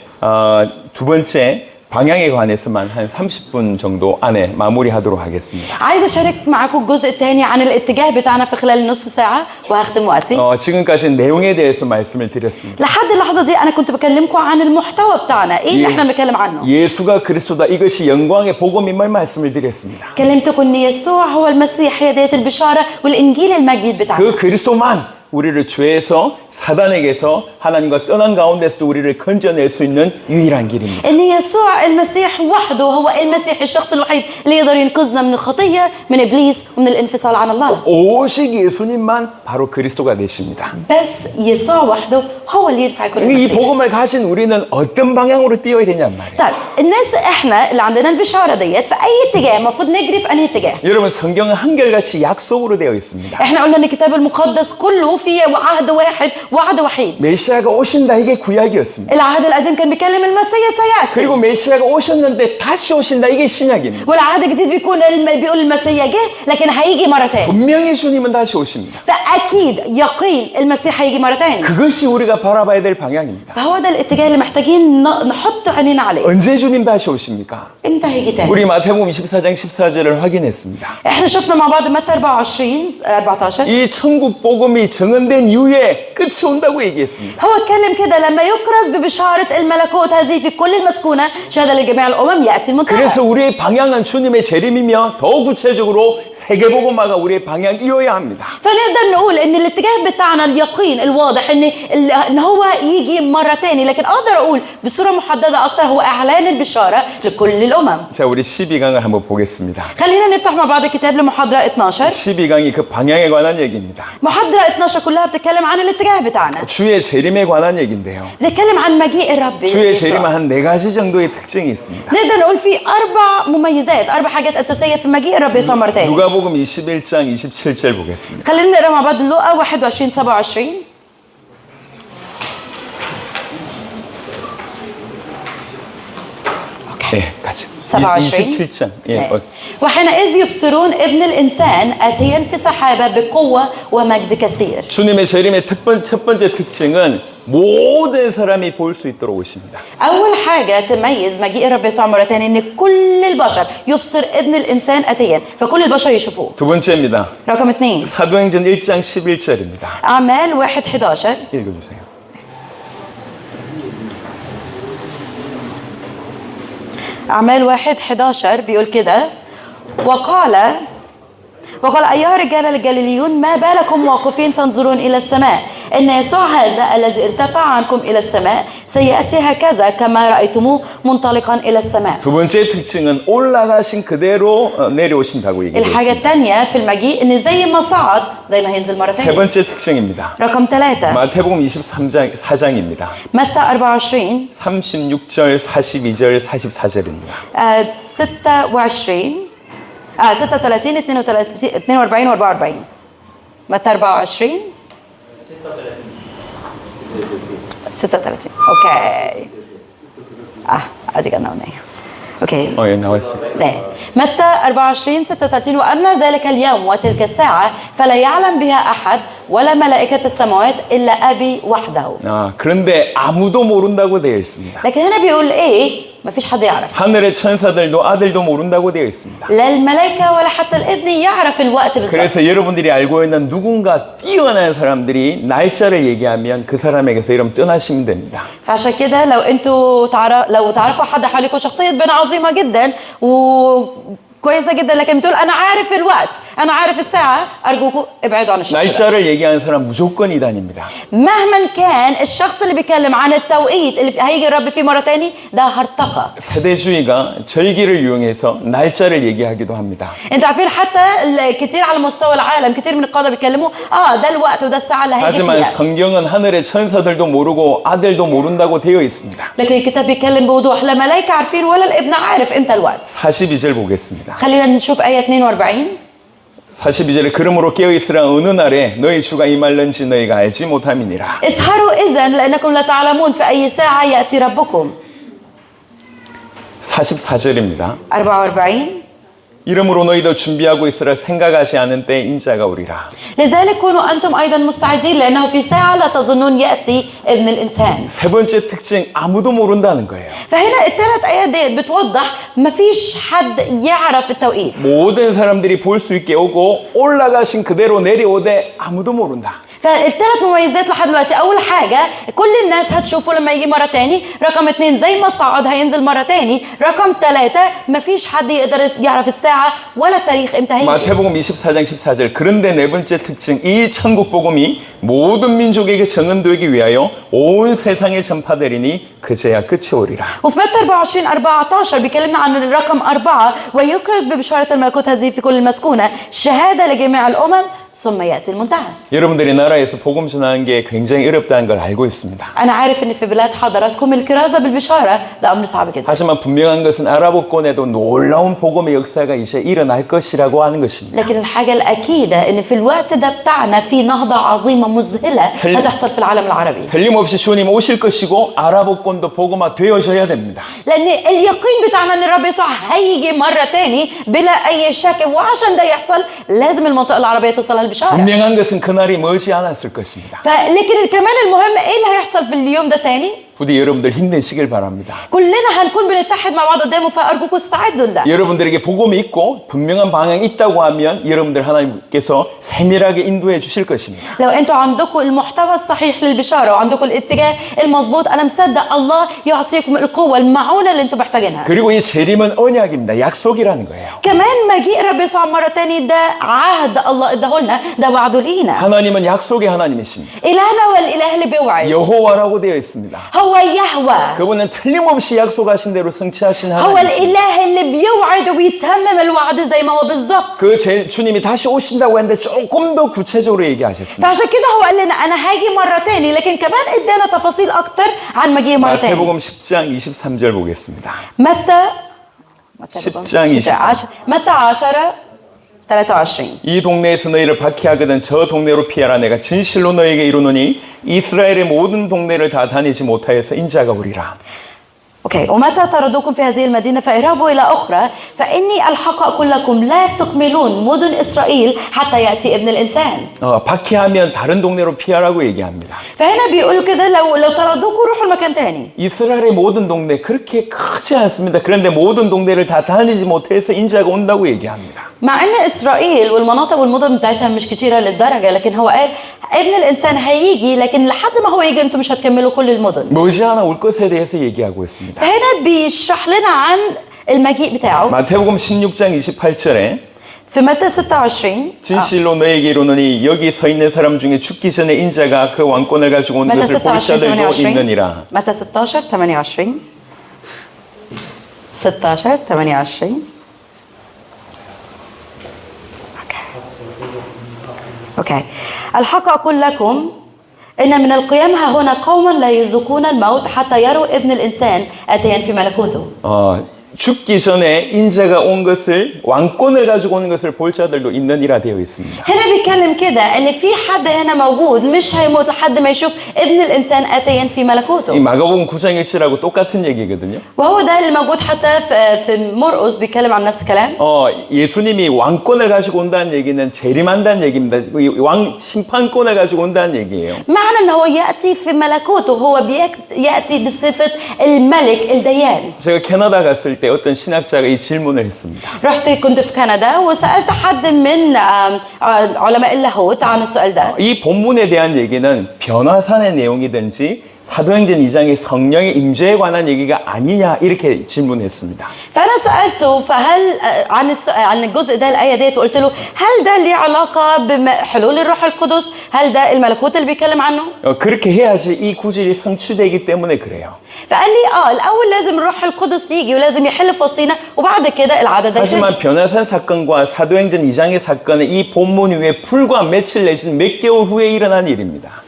두 번째 방향에 관해서만 한 30분 정도 안에 마무리하도록 하겠습니다. عايزه اشارك معاكم الجزء الثاني عن الاتجاه بتاعنا في خلال نص ساعه وهختم وقتي. 지금까지 내용에 대해서 말씀을 드렸습니다. لحد اللحظه دي انا كنت بكلمكم عن المحتوى بتاعنا ايه اللي احنا بنتكلم عنه. 예수가 그리스도다 이것이 영광의 복음임을 말씀을 드렸습니다. كلمتكم ان يسوع هو المسيح هي ديت البشاره والانجيل المجيد بتاعنا. 그 그리스도만 우리를 죄에서 사단에게서 하나님과 떠난 가운데서도 우리를 건져낼 수 있는 유일한 길입니다. ان يسوع المسيح وحده هو المسيح الشخص الوحيد اللي يقدر ينقذنا من الخطيه من ابليس ومن الانفصال عن الله. 오직 예수님만 바로 그리스도가 되십니다. بس يسوع وحده هو اللي ينفع يكون 이 المسيح. 복음을 가진 우리는 어떤 방향으로 뛰어야 되냔 말이에요. طيب الناس احنا اللي عندنا البشاره ديت في اي اتجاه المفروض نجري في انهي اتجاه؟ 여러분 성경은 한결같이 약속으로 되어 있습니다. احنا قلنا ان الكتاب المقدس كله فيه عهد واحد وعد وحيد. 메시아가 오신다 이게 구약이었습니다. العهد القديم كان بيكلم المسيح سياتي. 그리고 메시아가 오셨는데 다시 오신다 이게 신약입니다. والعهد الجديد بيقول المسيح جه لكن هيجي مره تاني. 분명히 주님은 다시 오십니다. فاكيد يقين المسيح هيجي مره تاني. 그것이 우리가 바라봐야 될 방향입니다. فهو ده الاتجاه اللي محتاجين نحط عينينا عليه. 언제 주님 다시 오십니까? امتى هيجي تاني؟ 우리 마태복음 24장 14절을 확인했습니다. احنا شفنا مع بعض متى 24 14 이 천국 복음이 정언된 이후에 끝이 온다고 얘기했습니다. هو اتكلم كده لما يكرز ببشاره الملكوت هذه في كل المسكونه شهاده لجميع الامم ياتي المنتهى. 그래서 우리의 방향은 주님의 재림이며 더 구체적으로 세계복음화가 우리의 방향이어야 합니다. فنقدر نقول ان الاتجاه بتاعنا اليقين الواضح ان هو يجي مره تاني لكن اقدر اقول بصوره محدده اكتر هو اعلان البشاره لكل الامم. 자, 우리 12강을 한번 보겠습니다. خلينا نفتح مع بعض الكتاب لمحاضره 12. 12강이 그 방향에 관한 얘기입니다. محاضره 12 كلها بتتكلم عن الاتجاه بتاعنا. 주의 재림에 관한 얘기인데요. بتتكلم عن مجيء الرب. 주의 재림은 한 4가지 정도의 특징이 있습니다. نقدر نقول في 4 مميزات 4 حاجات اساسيه في مجيء الرب يسوع مره تاني. 누가복음 21장 27절 보겠습니다. خلينا نقرا مع بعض لوقا 21 27. 네, 같이. 27. 27장. 예. وحينئذ يبصرون ابن الانسان اتيا في سحابه بقوه ومجد كثير. 주님의 재림의 첫 번째 특징은 모든 사람이 볼 수 있도록 오십니다. اول حاجه تميز مجيء الرب يسوع مره ثانيه ان كل البشر يبصر ابن الانسان اتيا فكل البشر يشوفوه. 두 번째입니다. رقم 2 사도행전 1장 11절입니다. اعمال 1 11. 읽어주세요. اعمال 1 11 بيقول كده وقال وقال أيها الرجال الجليليون ما بالكم واقفين تنظرون إلى السماء إن يسوع هذا الذي ارتفع عنكم إلى السماء سيأتي هكذا كما رأيتموه منطلقا إلى السماء. 두 번째 특징은 올라가신 그대로 내려오신다고 الحاجة 얘기했습니다. الثانية في المجيء إن زي ما صعد زي ما هينزل مرة 세 ثانية. 번째 특징입니다. رقم 3 마태복음 24장입니다. متى 24 36절, 42절, 44절입니다. 26 36 42 و44 متى 24 36 اوكي 아직 안 나오네요. اوكي 예, 나왔습니다. 네 متى 24 36 واما ذلك اليوم وتلك الساعه فلا يعلم بها احد ولا ملائكه السماوات الا ابي وحده. 그런데 아무도 모른다고 되어 있습니다. لكن هنا بيقول ايه؟ ما فيش حد يعرف. 하늘의 천사들도 아들도 모른다고 되어 있습니다. لا الملائكه ولا حتى الابن يعرف الوقت بالظبط. 그래서 여러분들이 알고 있는 누군가 뛰어난 사람들이 날짜를 얘기하면 그 사람에게서 이름 떠나시면 됩니다. فعشان كده لو انتوا لو تعرفوا حد حواليكم شخصيه تبان عظيمه جدا وكويسه جدا لكن بتقول انا عارف الوقت انا عارف الساعه ارجوكم ابعدوا عن الشخص ده. 날짜를 얘기하는 사람 무조건 이단입니다. مهما كان الشخص اللي بيتكلم عن التوقيت اللي هيجي الرب فيه مره تاني ده هرطقه. 세대주의가 절기를 이용해서 날짜를 얘기하기도 합니다. انتوا عارفين حتى كتير على مستوى العالم كتير من القاده بيتكلموا ده الوقت وده الساعه اللي هيجي 하지만 فيها. 성경은 하늘의 천사들도 모르고 아들도 모른다고 되어 있습니다. لكن الكتاب بيتكلم بوضوح لا ملائكه عارفين ولا الابن عارف امتى الوقت. 42절 보겠습니다. خلينا نشوف ايه 42 42절에 그러므로 깨어있으라 어느 날에 너희 주가 임할는지 너희가 알지 못함이니라. اسهروا إذن لأنكم لا تعلمون في أي ساعة يأتي ربكم. 44절입니다. 44 이러므로 너희도 준비하고 있으라 생각하지 않은 때 인자가 오리라. لذلك كونوا أنتم أيضا مستعدين لأنه في ساعة لا تظنون يأتي ابن الإنسان. 세 번째 특징 아무도 모른다는 거예요. فهنا الثلاث آيات ديت بتوضح ما فيش حد يعرف التوقيت. 모든 사람들이 볼 수 있게 오고 올라가신 그대로 내려오되 아무도 모른다. فالثلاث مميزات لحد دلوقتي أول حاجة كل الناس هتشوفه لما يجي مرة تاني. رقم 2 زي ما صعد هينزل مرة تاني. رقم 3 ما فيش حد يقدر يعرف الساعة ولا التاريخ امتى هيجي. 마태복음 24장 14절 그런데 네 번째 특징 이 천국 복음이 모든 민족에게 증언되기 위하여 온 세상에 전파되리니 그제야 끝이 오리라. وفي متى 24 14 بيكلمنا عن الرقم 4 ويكرز ببشارة الملكوت هذه في كل المسكونة شهادة لجميع الأمم ثم يأتي المنتهى. 여러분들이 나라에서 복음 전하는 게 굉장히 어렵다는 걸 알고 있습니다. أنا عارف إن في بلاد حضراتكم الكرازة بالبشارة ده أمر صعب جدا. 하지만 분명한 것은 아랍어권에도 놀라운 복음의 역사가 이제 일어날 것이라고 하는 것입니다. لكن الحاجة الأكيدة إن في الوقت ده بتاعنا في نهضة عظيمة مذهلة هتحصل في العالم العربي. 틀림없이 주님 오실 것이고 아랍어권도 복음화 되어져야 됩니다. لأن اليقين بتاعنا إن الرب يسوع هيجي مرة تاني بلا أي شك وعشان ده يحصل لازم المنطقة العربية توصلها البشارة. 분명한 것은 그날이 멀지 않았을 것입니다. لكن كمان المهم إيه اللي هيحصل في اليوم ده تاني؟ 부디 여러분들 힘내시길 바랍니다. كلنا هنكون بنتحد مع بعض قدامه فأرجوكم استعدوا لده. 여러분들에게 복음이 있고 분명한 방향이 있다고 하면 여러분들 하나님께서 세밀하게 인도해 주실 것입니다. لو انتوا عندكم المحتوى الصحيح للبشاره وعندكم الاتجاه المظبوط انا مصدق الله يعطيكم القوه المعونه اللي انتوا محتاجينها. 그리고 이 재림은 언약입니다. 약속이라는 거예요. كمان مجيء رب يسوع مره تاني ده عهد الله اداه لنا ده وعده لينا. 하나님은 약속의 하나님이십니다. الهنا والاله اللي بيوعد. 여호와라고 되어 있습니다. هو يهوه. 그분은 틀림없이 약속하신 대로 성취하신 هو 하나님. الاله اللي بيوعد وبيتمم الوعد زي ما هو بالظبط. 그 주님이 다시 오신다고 했는데 조금 더 구체적으로 얘기하셨습니다. فعشان كده هو قال لنا انا هاجي مره تاني لكن كمان ادانا تفاصيل اكتر عن مجيء مره تاني. 마태복음 10장 23절 보겠습니다. متى 10장 23절. متى 10 23 이 동네에서 너희를 박해하거든 저 동네로 피하라. 내가 진실로 너희에게 이루노니 이스라엘의 모든 동네를 다 다니지 못하여서 인자가 오리라. اوكي ومتى طردوكم في هذه المدينه فاهربوا الى اخرى فاني الحق اقول لكم لا تكملون مدن اسرائيل حتى ياتي ابن الانسان. 박해하면 다른 동네로 피하라고 얘기합니다. فهنا بيقولوا كده لو طردوكم روحوا لمكان تاني. 이스라엘의 모든 동네 그렇게 크지 않습니다. 그런데 모든 동네를 다 다니지 못해서 인자가 온다고 얘기합니다. مع ان اسرائيل والمناطق والمدن بتاعتها مش كتيره للدرجه لكن هو قال ابن الانسان هيجي لكن لحد ما هو يجي انتم مش هتكملوا كل المدن. 머지않아 올 것에 대해서 얘기하고 있습니다. فهنا بيشرح لنا عن المجيء بتاعه. 마태복음 16장 28절에 في متى 26 진실로 너에게 이르노니 여기 서 있는 사람 중에 죽기 전에 인자가 그 왕권을 가지고 오는 متى 것을 볼 26 자들도 28 있느니라. متى 16 28 16 28 اوكي الحق اقول لكم ان من القيام ها هنا قوما لا يذوقون الموت حتى يروا ابن الانسان اتيا في ملكوته. 죽기 전에 인자가 온 것을 왕권을 가지고 오는 것을 볼 자들도 있느니라 되어 있습니다. هنا بيتكلم كده ان في حد هنا موجود مش هيموت لحد ما يشوف ابن الانسان اتيا في 이 ملكوته. 마가복음 9장 1절하고 똑같은 얘기거든요. وهو ده اللي موجود حتى في مرقس بيتكلم عن نفس الكلام. 예수님이 왕권을 가지고 온다는 얘기는 재림한다는 얘기입니다. 왕 심판권을 가지고 온다는 얘기예요. معنى ان هو ياتي في ملكوته هو ياتي بصفه الملك الديان. 제가 캐나다 갔을 때 어떤 신학자가 이 질문을 했습니다. كنت في كندا وسالت حد من علماء اللاهوت عن السؤال ده. 이 본문에 대한 얘기는 변화산의 내용이든지 사도행전 2장의 성령의 임재에 관한 얘기가 아니냐 이렇게 질문했습니다. فانا سالته فهل عن الجزء ده الايه ديت وقلت له هل ده ليه علاقه بحلول الروح القدس؟ هل ده الملكوت اللي بيتكلم عنه؟ 그렇게 해야지 이 구절이 성취되기 때문에 그래요. فقال لي الاول لازم الروح القدس يجي ولازم يحل في وسطينا وبعد كده العدد ده. 하지만 변화산 사건과 사도행전 2장의 사건은 이 본문 이후에 불과 며칠 내지는 몇 개월 후에 일어난 일입니다.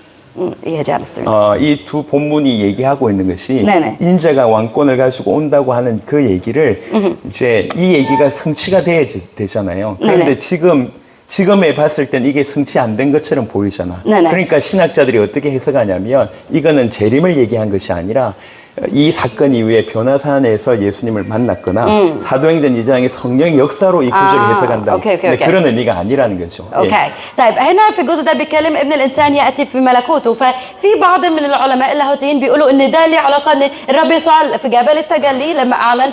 이해하지 않았습니다. 이 두 본문이 얘기하고 있는 것이 네네. 인자가 왕권을 가지고 온다고 하는 그 얘기를 이제 이 얘기가 성취가 되잖아요. 그런데 네네. 지금에 봤을 땐 이게 성취 안 된 것처럼 보이잖아. 네네. 그러니까 신학자들이 어떻게 해석하냐면 이거는 재림을 얘기한 것이 아니라 이 사건 이후에 변화산에서 예수님을 만났거나 사도행전 2장의 성령 역사로 이 구절을 해석한다. 근데 그런 의미가 아니라는 거죠. اوكي طيب هنا في الجزء ده بيتكلم ابن الانسان ياتي في ملكوته ففي بعض من العلماء اللاهوتيين بيقولوا ان ده له علاقه ان الرب يسوع في جبل التجلي لما اعلن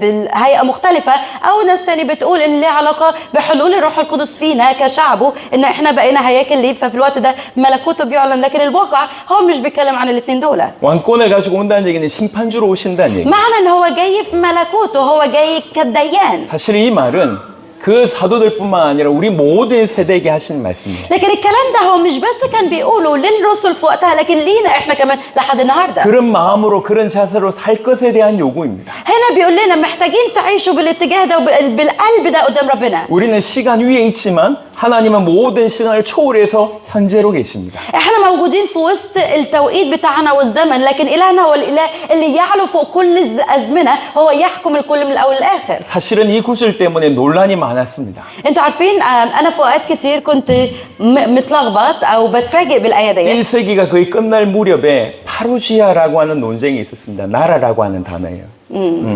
بهيئه مختلفه او ناس ثاني بتقول ان له علاقه بحلول الروح القدس فينا كشعبه ان احنا بقينا هياكل ليه ففي الوقت ده ملكوته بيعلن لكن الواقع هو مش بيتكلم عن الاثنين دول. 왕권을 가지고 온다는 얘기는 심판주로 오신다는 얘기. معنى ان هو جاي في ملكوته هو جاي كالديان. 사실 이 말은 그 사도들뿐만 아니라 우리 모든 세대에게 하신 말씀이에요. لكن الكلام ده هو مش بس كان بيقوله للرسل في وقتها لكن لينا احنا كمان لحد النهارده. 그런 마음으로 그런 자세로 살 것에 대한 요구입니다. هنا بيقول لنا محتاجين تعيشوا بالاتجاه ده وبالقلب ده قدام ربنا. 우리는 시간 위에 있지만 하나님은 모든 시간을 초월해서 현재로 계십니다. احنا موجودين في وسط التوقيت بتاعنا والزمن لكن إلهنا هو الإله اللي يعلو فوق كل الأزمنة هو يحكم الكل من الأول للآخر. 사실은 이 구절 때문에 논란이 많았습니다. انتوا عارفين أنا في أوقات كتير كنت متلخبط أو بتفاجئ بالآية دي. 1세기가 거의 끝날 무렵에 파루지아라고 하는 논쟁이 있었습니다. 나라라고 하는 단어예요.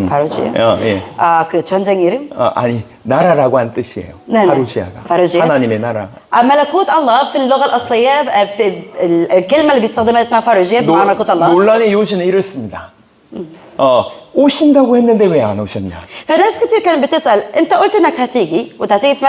파루지아. 예. 그 전쟁 이름? 아니 나라라고 하는 뜻이에요. 네네. 파루지아가. 파루지아. 하나님의 나라. ملكوت الله في اللغة الأصلية في الكلمة اللي بيستخدمها اسمها فاروجيا بمعنى ملكوت الله. 논란의 요지는 이렇습니다. 오신다고 했는데 왜 안 오셨냐? فناس كتير كانت بتسأل أنت قلت إنك هتيجي وهتيجي في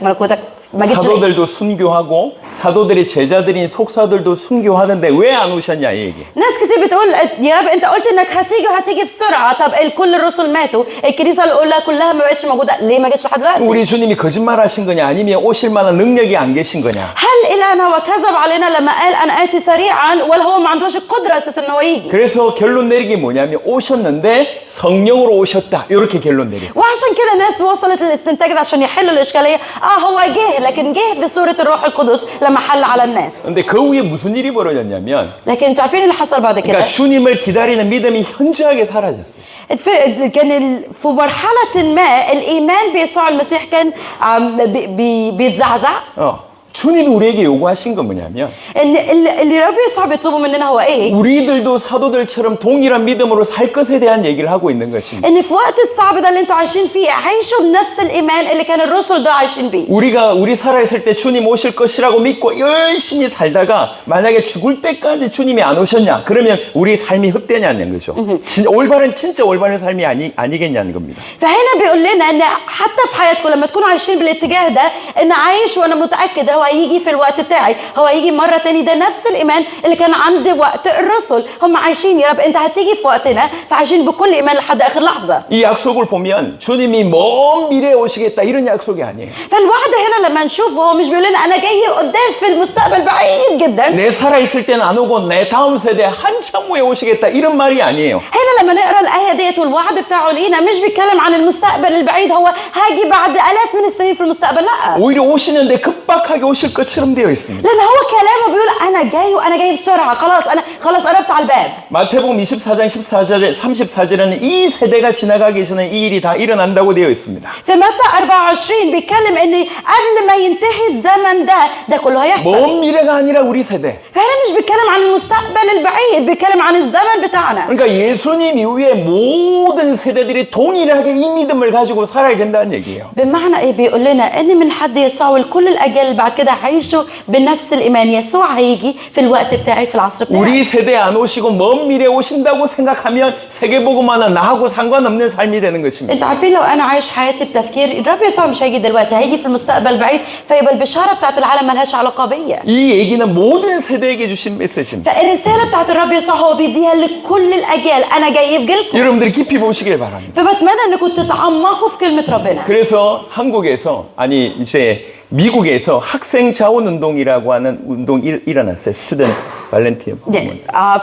ملكوتك ما جيتش ليه؟ 사도들도 순교하고 사도들의 제자들인 속사들도 순교하는데 왜 안 오셨냐 이 얘기. ناس كتير بتقول يا رب أنت قلت إنك هتيجي وهتيجي بسرعة طب كل الرسل ماتوا الكنيسة الأولى كلها ما بقتش موجودة ليه ما جتش لحد دلوقتي؟ 우리 주님이 거짓말하신 거냐 아니면 오실 만한 능력이 안 계신 거냐? هل إلهنا هو كذب علينا لما قال أنا آتي سريعا ولا هو ما عندوش القدرة أساسا إن هو يجي؟ 그래서 결론 내리기 뭐냐면 오셨는데 성령으로 오셨다 이렇게 결론 내렸어요. وعشان كده ناس وصلت للاستنتاج ده عشان يحلوا الإشكالية هو جه لكن جه بصورة الروح القدس لما حل على الناس. 근데 그 후에 무슨 일이 벌어졌냐면 لكن انتوا عارفين اللي حصل بعد كده؟ 그러니까 주님을 기다리는 믿음이 현저하게 사라졌어요. كان في مرحلة ما الإيمان بيسوع المسيح كان بيتزعزع. 주님이 우리에게 요구하신 건 뭐냐면 اللي رب يسوع بيطلبه مننا هو ايه؟ 우리들도 사도들처럼 동일한 믿음으로 살 것에 대한 얘기를 하고 있는 것입니다. ان في وقت الصعب ده اللي انتوا عايشين فيه عيشوا بنفس الإيمان اللي كان الرسل ده عايشين بيه. 우리 살아있을 때 주님 오실 것이라고 믿고 열심히 살다가 만약에 죽을 때까지 주님이 안 오셨냐? 그러면 우리 삶이 헛되냐는 거죠. 진짜 올바른 삶이 아니겠냐는 겁니다. فهنا بيقول لنا ان حتى في حياتكم لما تكونوا عايشين بالاتجاه ده ان عايش وانا متأكد هو هيجي في الوقت بتاعي، هو هيجي مرة تاني. ده نفس الإيمان اللي كان عند وقت الرسل، هم عايشين يا رب أنت هتيجي في وقتنا، فعايشين بكل إيمان لحد آخر لحظة. 이 약속을 보면 주님이 먼 미래에 오시겠다 이런 약속이 아니에요. فالوعد هنا لما نشوفه هو مش بيقول لنا أنا جاي قدام في المستقبل بعيد جدا. 내 살아있을 때는 안 오고 내 다음 세대 한참 후에 오시겠다 이런 말이 아니에요. هنا لما نقرا الآية ديت والوعد بتاعه لينا مش بيتكلم عن المستقبل البعيد، هو هاجي بعد آلاف من السنين في المستقبل، لا. 오히려 오시는데 급박하게 오실 것처럼 되어 있습니다. لأن هو كلامه بيقول أنا جاي وأنا جاي بسرعة، خلاص أنا خلاص قربت على الباب. 마태복음 24장 14절 34절에는 이 세대가 지나가기 전에 이 일이 다 일어난다고 되어 있습니다. في متى 24 بيتكلم إن قبل ما ينتهي الزمن ده كله هيحصل. 먼 미래가 아니라 우리 세대. فهنا مش بيتكلم عن المستقبل البعيد، بيتكلم عن الزمن بتاعنا. 그러니까 예수님 이후에 모든 세대들이 동일하게 이 믿음을 가지고 살아야 된다는 얘기예요. بمعنى ايه؟ بيقول لنا ان من حد يسوع ولكل الاجيال اللي بعد كده هيعيشوا بنفس الايمان، يسوع هيجي في الوقت بتاعي في العصر بتاعي. 우리 세대에 안 오시고 먼 미래에 오신다고 생각하면 세계복음화는 나하고 상관없는 삶이 되는 것입니다. انتوا عارفين لو انا عايش حياتي بتفكير الرب يسوع مش هيجي دلوقتي، هيجي في المستقبل البعيد، فيبقى البشاره بتاعت العالم ملهاش علاقه بيا. 이 얘기는 모든 세대에게 주신 메시지입니다. فالرساله بتاعت الرب يسوع هو بيديها لكل الاجيال، انا جاي في جيلكم. 여러분들이 깊이 보시길 바랍니다. فبتمنى انكم تتعمقوا في كلمه ربنا. 그래서 한국에서 아니 이제 미국에서 학생 자원 운동이라고 하는 운동이 일어났어요. 스튜던트 발렌티어.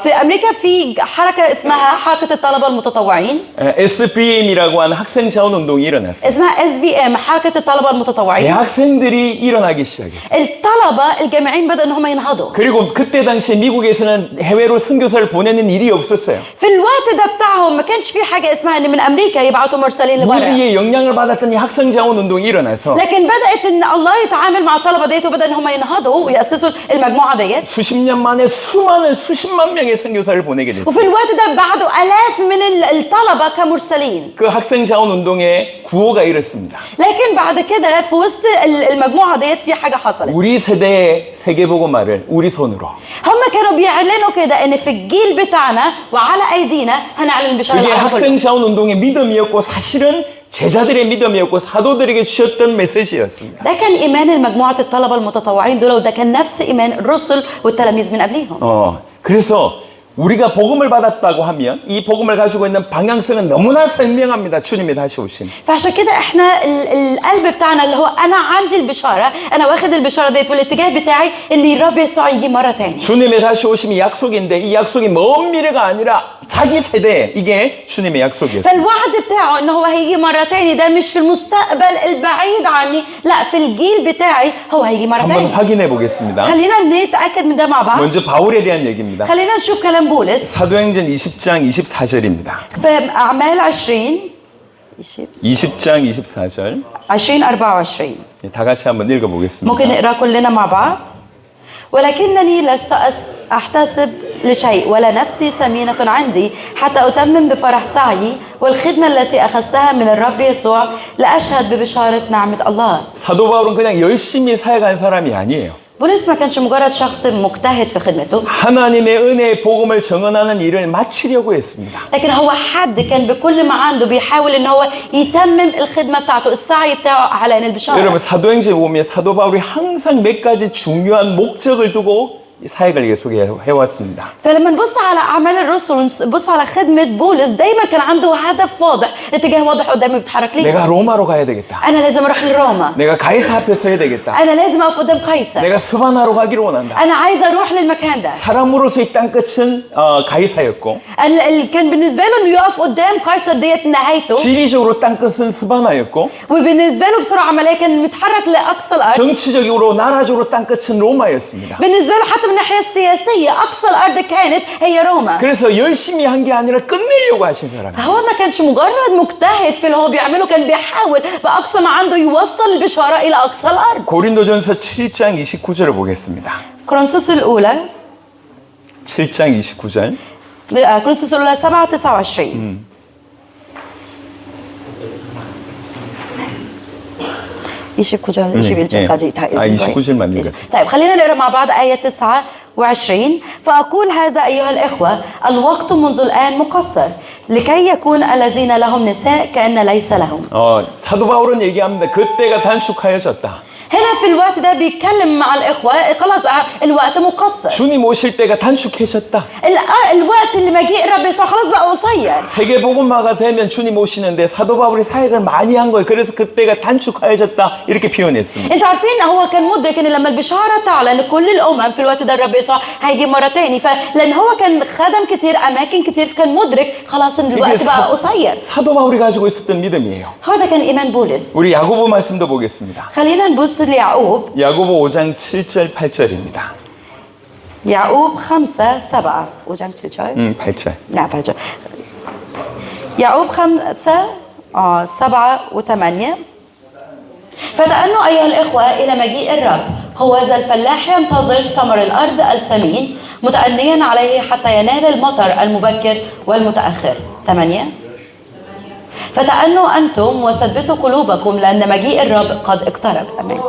في امريكا في حركه اسمها حركه الطلبه المتطوعين. SBM이라고 하는 학생 자원 운동이 일어났어요. اسمها SVM حركه الطلبه المتطوعين. 대학생들이 일어나기 시작했어요. الطلبه الجامعيين بدأوا ان هم ينهضوا. 그리고 그때 당시 미국에서는 해외로 선교사를 보내는 일이 없었어요. في الوقت ده بتاعهم ما كانش في حاجه اسمها ان من امريكا يبعتوا مرسلين لبره. 우리의 영향을 받았던 이 학생 자원 운동이 일어나서 لكن بدأت ان الله يتعامل مع الطلبه ديت وبدأ ان هم ينهضوا ويأسسوا المجموعه ديت. 수십 년 만에 수십만 명의 선교사를 보내게 됐어요. وفي الوقت ده بعدوا آلاف من الطلبه كمرسلين. 그 학생 자원 운동에 구호가 이렇습니다. لكن بعد كده في وسط المجموعه ديت في حاجه حصلت. 우리 세대의 세계복음화를 우리 손으로. هم كانوا بيعلنوا كده ان في الجيل بتاعنا وعلى ايدينا هنعلن البشاره 그게 العالم كله. 학생 자원 운동의 믿음이었고 사실은 제자들의 믿음이었고 사도들에게 주셨던 메시지였습니다. ده كان ايمان مجموعه الطلبه المتطوعين دول، وده كان نفس ايمان الرسل والتلاميذ من قبلهم. 그래서 우리가 복음을 받았다고 하면 이 복음을 가지고 있는 방향성은 너무나 선명합니다. 주님이 다시 오신. فعشان كده احنا القلب بتاعنا اللي هو انا عندي البشاره، انا واخد البشاره ديت والاتجاه بتاعي ان الرب يسوع يجي مره تاني. 주님의 다시 오심이 약속인데 이 약속이 먼 미래가 아니라 자기 세대 이게 주님의 약속이었어요. فالوعد بتاعه ان هو هيجي مره تاني ده مش في المستقبل البعيد عني، لا في الجيل بتاعي هو هيجي مره 한번 تاني. 확인해 보겠습니다. خلينا نتاكد من ده مع بعض. 먼저 바울에 대한 얘기입니다. خلينا نشوف كلام بولس 사도행전 20장 24절입니다. في اعمال 20 20장 24절 24 다 같이 한번 읽어보겠습니다. ممكن نقرا كلنا مع بعض. ولكنني لست أحتسب لشيء ولا نفسي ثمينة عندي حتى أتمم بفرح سعيي والخدمة التي أخذتها من الرب يسوع لأشهد ببشارة نعمة الله. 사도 바울은 그냥 열심히 사역한 사람이 아니에요. بولس ما كانش مجرد شخص مجتهد في خدمته، 하나님의 은혜의 복음을 정언하는 일을 마치려고 했습니다. لكن هو حد كان بكل ما عنده بيحاول ان هو يتمم الخدمه بتاعته، السعي بتاعه على ان البشاره. 여러분 사도행전 보면 사도 바울이 항상 몇 가지 중요한 목적을 두고 사역을 계속 해왔습니다. فلما نبص على اعمال الرسل ونبص على خدمه بولس دايما كان عنده هدف واضح، اتجاه واضح قدامه بيتحرك ليه. 내가 로마로 가야 되겠다. انا لازم اروح لروما. 내가 가이사 앞에 서야 되겠다. انا لازم اقف قدام قيصر. 내가 스바나로 가기를 원한다. انا عايزه اروح للمكان ده. 사람으로서 이 땅 끝은 가이사였고 كان بالنسبه له انه يقف قدام قيصر ديت نهايته. 지리적으로 땅 끝은 스바나였고 وبالنسبه له بسرعه عمليه كان متحرك لاقصى الارض. 정치적으로 나라적으로 땅 끝은 로마였습니다. بالنسبه له حتى من الناحيه السياسيه اقصى الارض كانت هي روما. 그래서 열심히 한 게 아니라 끝내려고 하신 사람. هو ما كانش مجرد مجتهد في اللي هو بيعمله، كان بيحاول باقصى ما عنده يوصل البشاره الى اقصى الارض. 고린도전서 7장 29절을 보겠습니다. كورنثوس الاولى 7장 29절. كورنثوس الاولى 7:29. يشبكوا 21 다 29절만 읽으세요. طيب خلينا نقرا مع بعض آية 29. فأقول هذا أيها الإخوة، الوقت منذ الآن مقصر، لكي يكون الذين لهم نساء كأن ليس لهم. 사도 바울은 얘기합니다. 그때가 단축하여졌다. هنا في الوقت ده بيتكلم مع الإخوة خلاص الوقت مقصر. 주님 오실 때가 단축해졌다. الوقت اللي مجيء الرب يسوع خلاص بقى قصير. 세계 복음화가 되면 주님 오시는데 사도 바울이 사역을 많이 한 거예요. 그래서 그때가 단축하여졌다 이렇게 표현했습니다. انتوا عارفين هو كان مدرك ان لما البشاره تعلن لكل الامم في الوقت ده الرب يسوع هيجي مره تاني لان هو كان خدم كتير اماكن كتير كان مدرك خلاص ان الوقت بقى قصير. 사도 바울이 가지고 있었던 믿음이에요. هو ده كان ايمان بولس. 우리 야고보 말씀도 보겠습니다. خلينا نبص ليعقوب. 야고보 5장 7절 8절입니다. يعقوب 5:7 5장 7절. 8절. لا 8절. يعقوب 5:7 و8. فتأنوا أيها الإخوة إلى مجيء الرب. هو ذا الفلاح ينتظر ثمر الأرض الثمين متأنيا عليه حتى ينال المطر المبكر والمتأخر. 8. فتأنوا أنتم وثبتوا قلوبكم لأن مجيء الرب قد اقترب. أمين.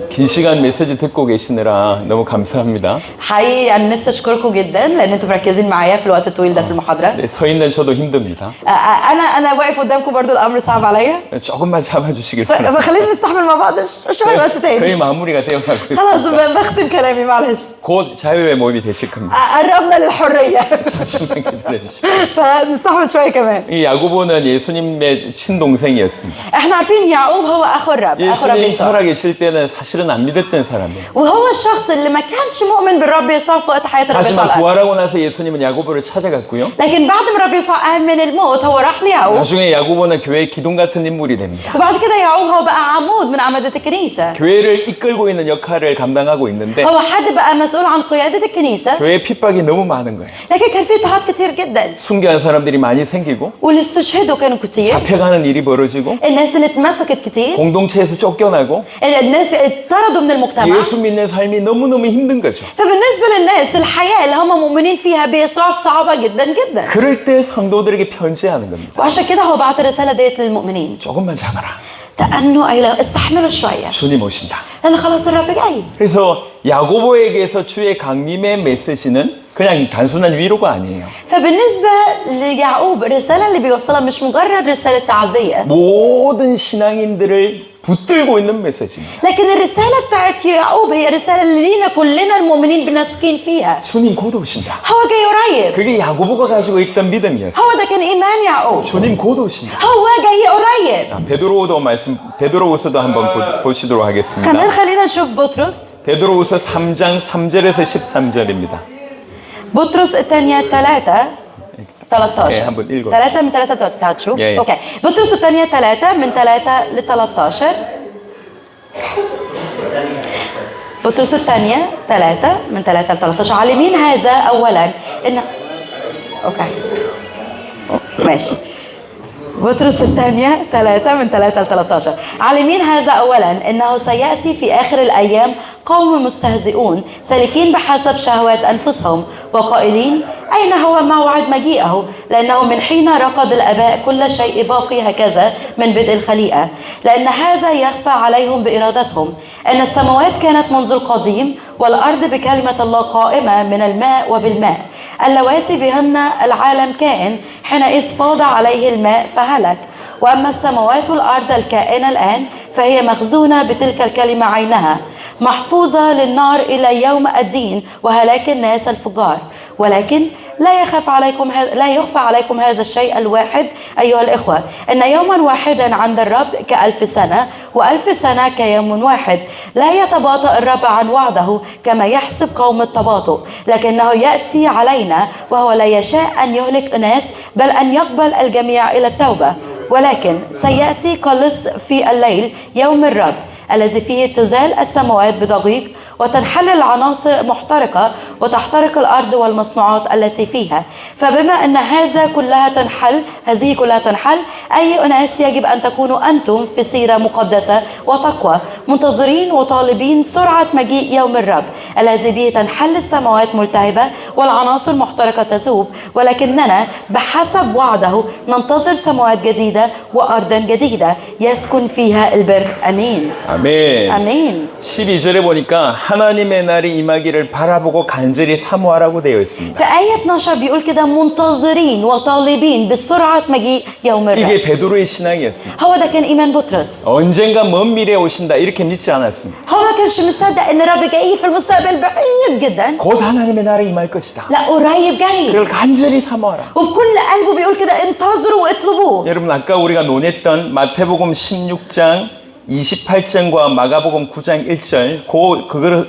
긴 시간 메시지 듣고 계시느라 너무 감사합니다. حقيقي يعني نفسي أشكركم جدا لأن أنتم مركزين معايا في الوقت الطويل ده في المحاضرة. 네, 서 있는 저도 힘듭니다. أنا واقف قدامكم برضو الأمر صعب عليا. 조금만 잡아주시길 바랍니다. فخلينا نستحمل مع بعض شوية بس تاني. 거의 마무리가 되어가고 خلاص 있습니다. بختم كلامي معلش. 곧 자유의 몸이 되실 겁니다. قربنا للحرية. 잠시만 기다려주시죠. فنستحمل شوية كمان. 이 야고보는 예수님의 친동생이었습니다. احنا عارفين يعقوب هو أخو الرب. أخو الرب 예수님 يسوع. 살아계실 때는 사실은 안 믿었던 사람이에요. وهو الشخص اللي ما كانش مؤمن بالرب يسوع في وقت حياة الرب يسوع. 하지만 부활하고 나서 예수님은 야고보를 찾아갔고요. لكن بعد ما الرب يسوع قام من الموت هو راح ليعقوب. 나중에 야고보는 교회의 기둥 같은 인물이 됩니다. وبعد كده يعقوب هو بقى عمود من أعمدة الكنيسة. 교회를 이끌고 있는 역할을 감당하고 있는데 هو حد بقى مسؤول عن قيادة الكنيسة. 교회 핍박이 너무 많은 거예요. لكن كان في اضطهاد كتير جدا. 순교한 사람들이 많이 생기고 واللي استشهدوا كانوا كتير. 잡혀가는 일이 벌어지고 الناس اللي اتمسكت كتير. 공동체에서 쫓겨나고 الناس اتطردوا من المجتمع. 예수 믿는 삶이 너무너무 힘든 거죠. فبالنسبة للناس الحياة اللي هم مؤمنين فيها بيسوع صعبة جدا جدا. 그럴 때 성도들에게 편지하는 겁니다. وعشان كده هو بعت الرسالة ديت للمؤمنين. 조금만 참아라. تأنوا أيها استحملوا شوية. 주님 오신다. لأن خلاص الرب جاي. 그래서 야고보에게서 주의 강림의 메시지는 그냥 단순한 위로가 아니에요. فبالنسبة ليعقوب الرسالة اللي بيوصلها مش مجرد رسالة تعزية. 모든 신앙인들을 붙들고 있는 메시지입니다. لكن الرسالة بتاعت يعقوب هي رسالة اللي لينا كلنا المؤمنين بناسكين فيها. 주님 곧 오신다. هو جاي قريب. 그게 야고보가 가지고 있던 믿음이었어요. هو ده كان إيمان يعقوب. 주님 곧 오신다. هو جاي قريب. 베드로후서도 한번 보시도록 하겠습니다. كمان خلينا نشوف بطرس. 베드로후서 3장 3절에서 13절입니다. بطرس الثانية 3 13. 예, 한번 읽어. 3 من 3 ل 13. 예, 예. اوكي. بطرس الثانية 3 من 3 ل 13. بطرس الثانية 3 من 3 ل 13. عالمين هذا أولا إن اوكي. ماشي. بطرس الثانية 3 من 3 ل 13. عالمين هذا أولا إنه سيأتي في آخر الأيام قوم مستهزئون سالكين بحسب شهوات أنفسهم وقائلين أين هو موعد مجيئه لأنه من حين رقد الآباء كل شيء باقي هكذا من بدء الخليقة لأن هذا يخفى عليهم بإرادتهم أن السماوات كانت منذ القديم والأرض بكلمة الله قائمة من الماء وبالماء اللواتي بهن العالم كائن حينئذ فاض عليه الماء فهلك وأما السماوات والأرض الكائنة الآن فهي مخزونة بتلك الكلمة عينها محفوظة للنار إلى يوم الدين وهلاك الناس الفجار ولكن لا يخفى عليكم هذا الشيء الواحد أيها الإخوة إن يوما واحدا عند الرب ك1000 سنة و1000 سنة كيوم واحد لا يتباطأ الرب عن وعده كما يحسب قوم التباطؤ لكنه يأتي علينا وهو لا يشاء أن يهلك أناس بل أن يقبل الجميع إلى التوبة ولكن سيأتي كلص في الليل يوم الرب الذي فيه تزال السماوات بضجيج وتنحل العناصر محترقة وتحترق الأرض والمصنوعات التي فيها فبما أن هذه كلها تنحل أي أناس يجب أن تكونوا أنتم في سيرة مقدسة وتقوى منتظرين وطالبين سرعة مجيء يوم الرب الذي به تنحل السماوات ملتهبة والعناصر محترقة تذوب، ولكننا بحسب وعده ننتظر سماوات جديدة وأرضا جديدة يسكن فيها البر. أمين 아멘. أمين. 12절에 보니까 하나님의 날이 임하기를 바라보고 간절히 사모하라고 되어 있습니다. في آية 12 بيقول كده منتظرين وطالبين بسرعة مجيء يوم الرب. 이게 베드로의 신앙이었습니다. هو ده كان إيمان بطرس. 언젠가 먼 미래에 오신다 이렇게 믿지 않았습니다. هو ما كانش مصدق إن الرب جاي في المستقبل بعيد جدا. 곧 하나님의 날이 임할 것이다. لا قريب جاي. 그걸 간절히 사모하라. وبكل قلبه بيقول كده انتظروا واطلبوه. 여러분 아까 우리가 논했던 마태복음 16장 28절과 마가복음 9장 1절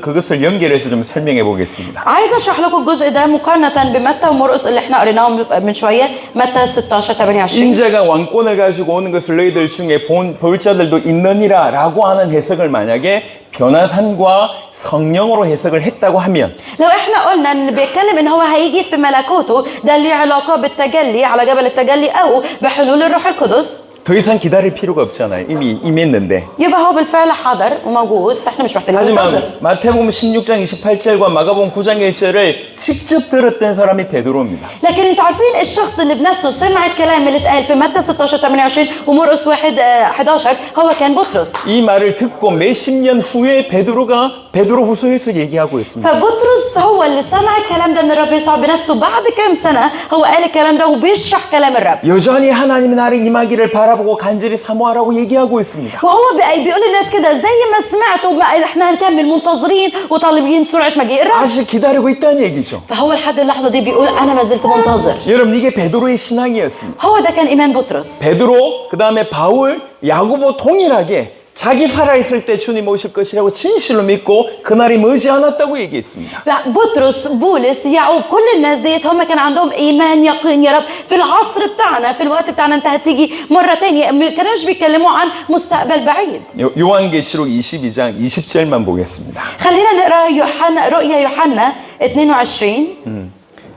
그것을 연결해서 좀 설명해 보겠습니다. عايز اشرح لكم الجزء ده مقارنة بمتى ومرقس اللي احنا قريناهم من شوية. متى 16 28. 인자가 왕권을 가지고 오는 것을 너희들 중에 볼 자들도 있느니라 라고 하는 해석을 만약에 변화산과 성령으로 해석을 했다고 하면 لو احنا قلنا ان بيتكلم ان هو هيجي في ملكوته ده ليه علاقة بالتجلي على جبل التجلي او بحلول الروح القدس، 더 이상 기다릴 필요가 없잖아요. 이미 임했는데. يبقى هو بالفعل حضر وموجود فاحنا مش محتاجين ننتظر. 하지만 마태복음 16장 28절과 마가복음 9장 1절을 직접 들었던 사람이 베드로입니다. لكن انتوا عارفين الشخص اللي بنفسه سمع الكلام اللي اتقال في متى 16 28 ومرقس 1 11 هو كان بطرس. 이 말을 듣고 몇십 년 후에 베드로 후서에서 얘기하고 있습니다. فبطرس هو اللي سمع الكلام ده من الرب يسوع بنفسه بعد كام سنة هو قال الكلام ده وبيشرح كلام الرب. 여전히 하나님의 날이 임하기를 바라보고 간절히 사모하라고 얘기하고 있습니다. وهو بيقول للناس كده زي ما سمعتوا احنا هنكمل منتظرين وطالبين سرعة مجيء الرب. 아직 기다리고 있다는 얘기죠. فهو لحد اللحظة دي بيقول أنا ما زلت منتظر. 여러분 이게 베드로의 신앙이었습니다. هو ده كان إيمان بطرس. 베드로 그다음에 바울, 야고보 동일하게 자기 살아있을 때 주님 오실 것이라고 진실로 믿고 그날이 머지 않았다고 얘기했습니다. بطرس بولس يعقوب كل الناس ديت هم كان عندهم إيمان يقين يا رب في العصر بتاعنا في الوقت بتاعنا أنت هتيجي مرة تانية. ما كانوش بيتكلموا عن مستقبل بعيد. 요한계시록 22장 20절만 보겠습니다. خلينا نقرأ رؤيا يوحنا 22.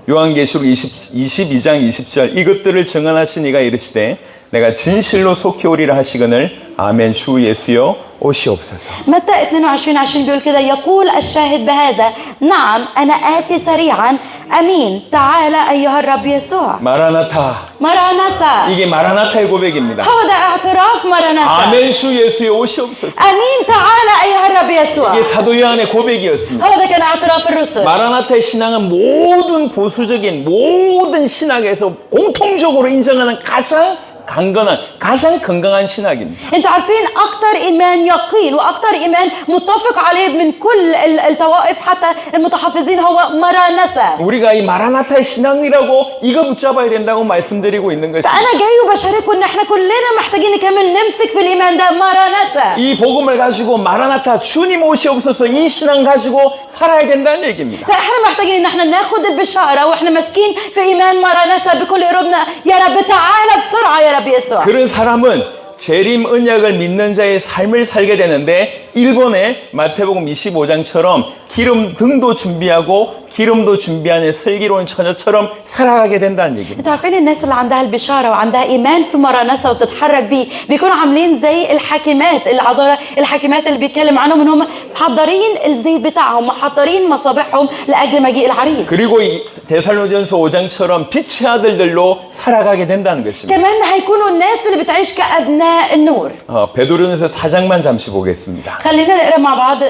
요한계시록 22장 20절 이것들을 증언하신 이가 이르시되 내가 진실로 속히 오리라 하시거늘 아멘 주 예수여 오시옵소서. متى 22:20 بيقول كده يقول الشاهد بهذا نعم أنا آتي سريعا أمين تعالى أيها الرب يسوع. 마라나타. 마라나타. 이게 마라나타의 고백입니다. هو ده اعتراف 마라나타. 아멘 주 예수여 오시옵소서. أمين تعالى أيها الرب يسوع. 이게 사도 요한의 고백이었습니다. هو ده كان اعتراف الرسل. 마라나타의 신앙은 모든 보수적인 모든 신학에서 공통적으로 인정하는 가장 강건한 가장 건강한 신학입니다. انتوا عارفين اكتر ايمان يقين واكتر ايمان متفق عليه من كل الطوائف حتى المتحفظين هو مرانثة. 우리가 이 마라나타의 신앙이라고 이거 붙잡아야 된다고 말씀드리고 있는 것입니다. فانا جاي وبشارككم ان احنا كلنا محتاجين نكمل نمسك في الايمان ده مرانثة. 이 복음을 가지고 마라나타 주님 오시옵소서 이 신앙 가지고 살아야 된다는 얘기입니다. فاحنا محتاجين ان احنا ناخد البشارة واحنا ماسكين في ايمان مرانثة بكل قلوبنا. يا رب تعالى بسرعة يا رب يسوع. 그런 사람은 재림 언약을 믿는 자의 삶을 살게 되는데 일본의 마태복음 25장처럼 기름 등도 준비하고 기름도 준비하는 슬기로운 처녀처럼 살아가게 된다는 얘기입니다. انتوا عارفين الناس اللي عندها البشاره وعندها ايمان في مرانثة وبتتحرك بيه بيكونوا عاملين زي الحاكمات العذارى الحاكمات اللي بيتكلم عنهم ان هم محضرين الزيت بتاعهم محضرين مصابيحهم لاجل مجيء العريس. 그리고 이 데살로니전서 5장처럼 빛의 아들들로 살아가게 된다는 것입니다. كمان هيكونوا الناس اللي بتعيش كابناء النور. 베드로전서 4장만 잠시 보겠습니다. خلينا نقرا مع بعض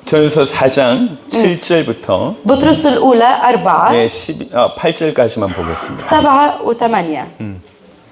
전서 4장 7절부터 بطرس الأولى 4 8절까지만 보겠습니다. 7 و8.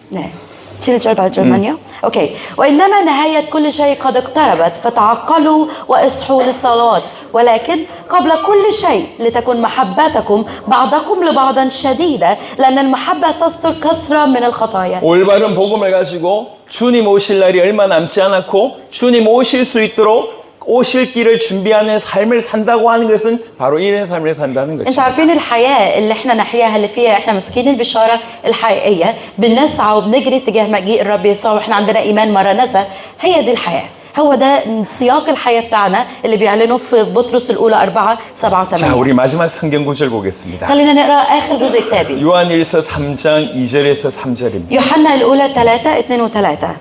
네. 7절 8절 만요. اوكي. وانما نهاية كل شيء قد اقتربت فتعقلوا واصحوا للصلاة ولكن قبل كل شيء لتكن محبتكم بعضكم لبعض شديدة لأن المحبة تستر كثرة من الخطايا. 올바른 복음을 가지고 주님 오실 날이 얼마 남지 않았고 주님 오실 수 있도록 오실 길을 준비하는 삶을 산다고 하는 것은 바로 이런 삶을 산다는 것입니다. انتوا عارفين الحياة اللي احنا نحياها اللي فيها احنا مسكين البشارة الحقيقية بنسعى وبنجري تجاه مجيء الرب يسوع واحنا عندنا ايمان مرنسة. هي دي الحياة. هو ده سياق الحياة بتاعنا اللي بيعلنوا في بطرس الأولى 4 7 و8. 자, 우리 마지막 성경 구절 보겠습니다. خلينا نقرأ آخر جزء التابع. 요한일서 3장 2절에서 3절입니다. يوحنا الأولى 3 2 و3.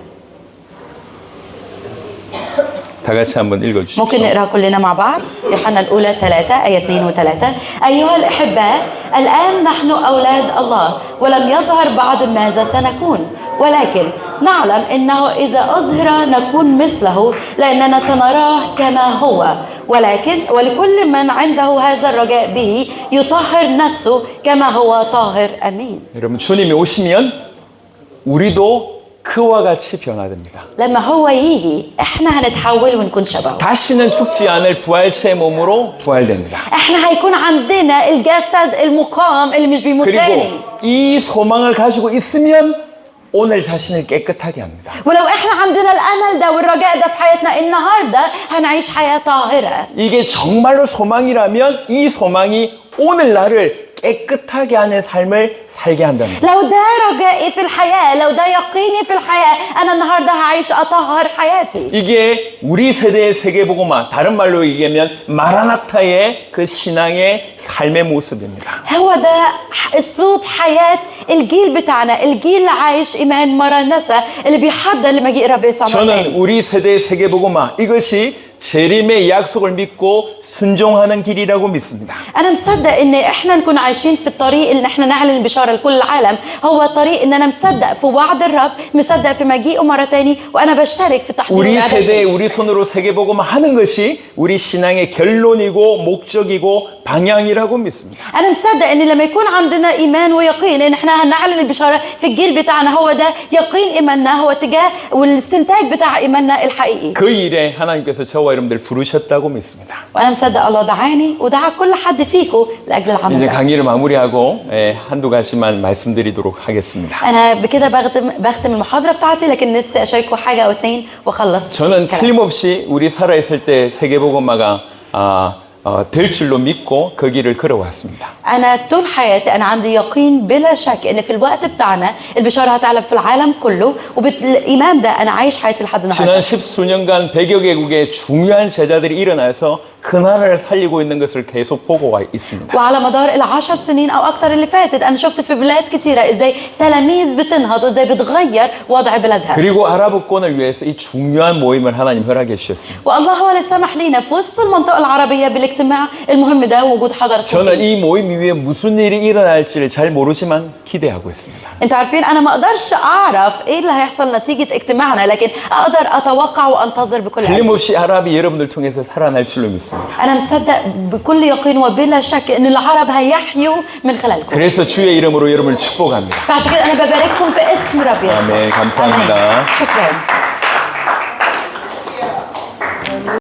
다 같이 한번 읽어주시죠. ممكن نقرأ كلنا مع بعض يوحنا الأولى 3 آية 2 و3. أيها الأحباء الآن نحن أولاد الله ولم يظهر بعد ماذا سنكون ولكن نعلم إنه إذا أظهر نكون مثله لأننا سنراه كما هو ولكل من عنده هذا الرجاء به يطهر نفسه كما هو طاهر أمين. 여러분 주님이 오시면 우리도 그와 같이 변화됩니다. لما هو يجي احنا هنتحول ونكون شبهه. 다시는 죽지 않을 부활체의 몸으로 부활됩니다. احنا هيكون عندنا الجسد المقام اللي مش بيموت 그리고 تاني. 이 소망을 가지고 있으면 오늘 자신을 깨끗하게 합니다. ولو احنا عندنا الامل ده والرجاء ده في حياتنا النهارده هنعيش حياه طاهره. 이게 정말로 소망이라면 이 소망이 오늘 나를 깨끗하게 하는 삶을 살게 한답니다. لو ده رجائي في الحياه، لو ده يقيني في الحياه، انا النهارده هعيش اطهر حياتي. 이게 우리 세대의 세계복음화, 다른 말로 얘기하면 마라나타의 그 신앙의 삶의 모습입니다. هو ده اسلوب حياه الجيل بتاعنا، الجيل اللي عايش ايمان مرنسه اللي بيحضر لمجيء رب يسوع. 저는 우리 세대의 세계복음화 이것이 재림의 약속을 믿고 순종하는 길이라고 믿습니다. أنا مصدق إن إحنا نكون عايشين في الطريق اللي إحنا نعلن البشارة لكل العالم، هو طريق إن أنا مصدق في وعد الرب، مصدق في مجيئه مرة تاني، وأنا بشترك في تحضير 우리 العالم. 세대에 우리 손으로 세계복음화 하는 것이 우리 신앙의 결론이고 목적이고 방향이라고 믿습니다. أنا مصدق إن لما يكون عندنا إيمان ويقين إن إحنا هنعلن البشارة في الجيل بتاعنا، هو ده يقين إيماننا، هو اتجاه والاستنتاج بتاع إيماننا الحقيقي. 그 일에 하나님께서 저와 여러분들 부르셨다고 믿습니다. وأنا مصدق الله دعاني ودعا كل حد فيكم لأجل العمل 이제 ده. 강의를 마무리하고 한두 가지만 말씀드리도록 하겠습니다. أنا بكده بختم المحاضرة بتاعتي، لكن نفسي أشارككم حاجة أو اتنين وأخلص. 저는 الكلام. 틀림없이 우리 살아있을 때 세계복음화가 될 줄로 믿고 그 길을 걸어왔습니다. أنا طول حياتي أنا عندي يقين بلا شك إن في الوقت بتاعنا البشارة هتعلم في العالم كله، وبالإيمان ده أنا عايش حياتي لحد 지난 النهارده. 10수년간 100여 개국에 중요한 제자들이 일어나서 그 나라를 살리고 있는 것을 계속 보고 와 있습니다. وعلى مدار ال10 سنين أو أكتر اللي فاتت أنا شفت في بلاد كتيرة إزاي تلاميذ بتنهض وإزاي بتغير وضع بلادها. 그리고 아랍권을 위해서 이 중요한 모임을 하나님 허락해 주셨습니다. والله هو اللي سمح لينا في وسط المنطقة العربية بالاجتماع المهم ده وجود حضراتكم 저는 فيه. 이 모임 위에 무슨 일이 일어날지를 잘 모르지만 기대하고 있습니다. انتوا عارفين انا ما اقدرش اعرف ايه اللي هيحصل نتيجة اجتماعنا، لكن اقدر اتوقع وانتظر بكل قلب. 틀림없이 아랍이 여러분들 통해서 살아날 줄로 믿습니다. انا مصدق بكل يقين وبلا شك ان العرب هيحيوا من خلالكم. 그래서 주의 이름으로 여러분을 축복합니다. فعشان كده انا ببارككم في اسم رب يسوع. آمين. 감사합니다. آمين. شكرا.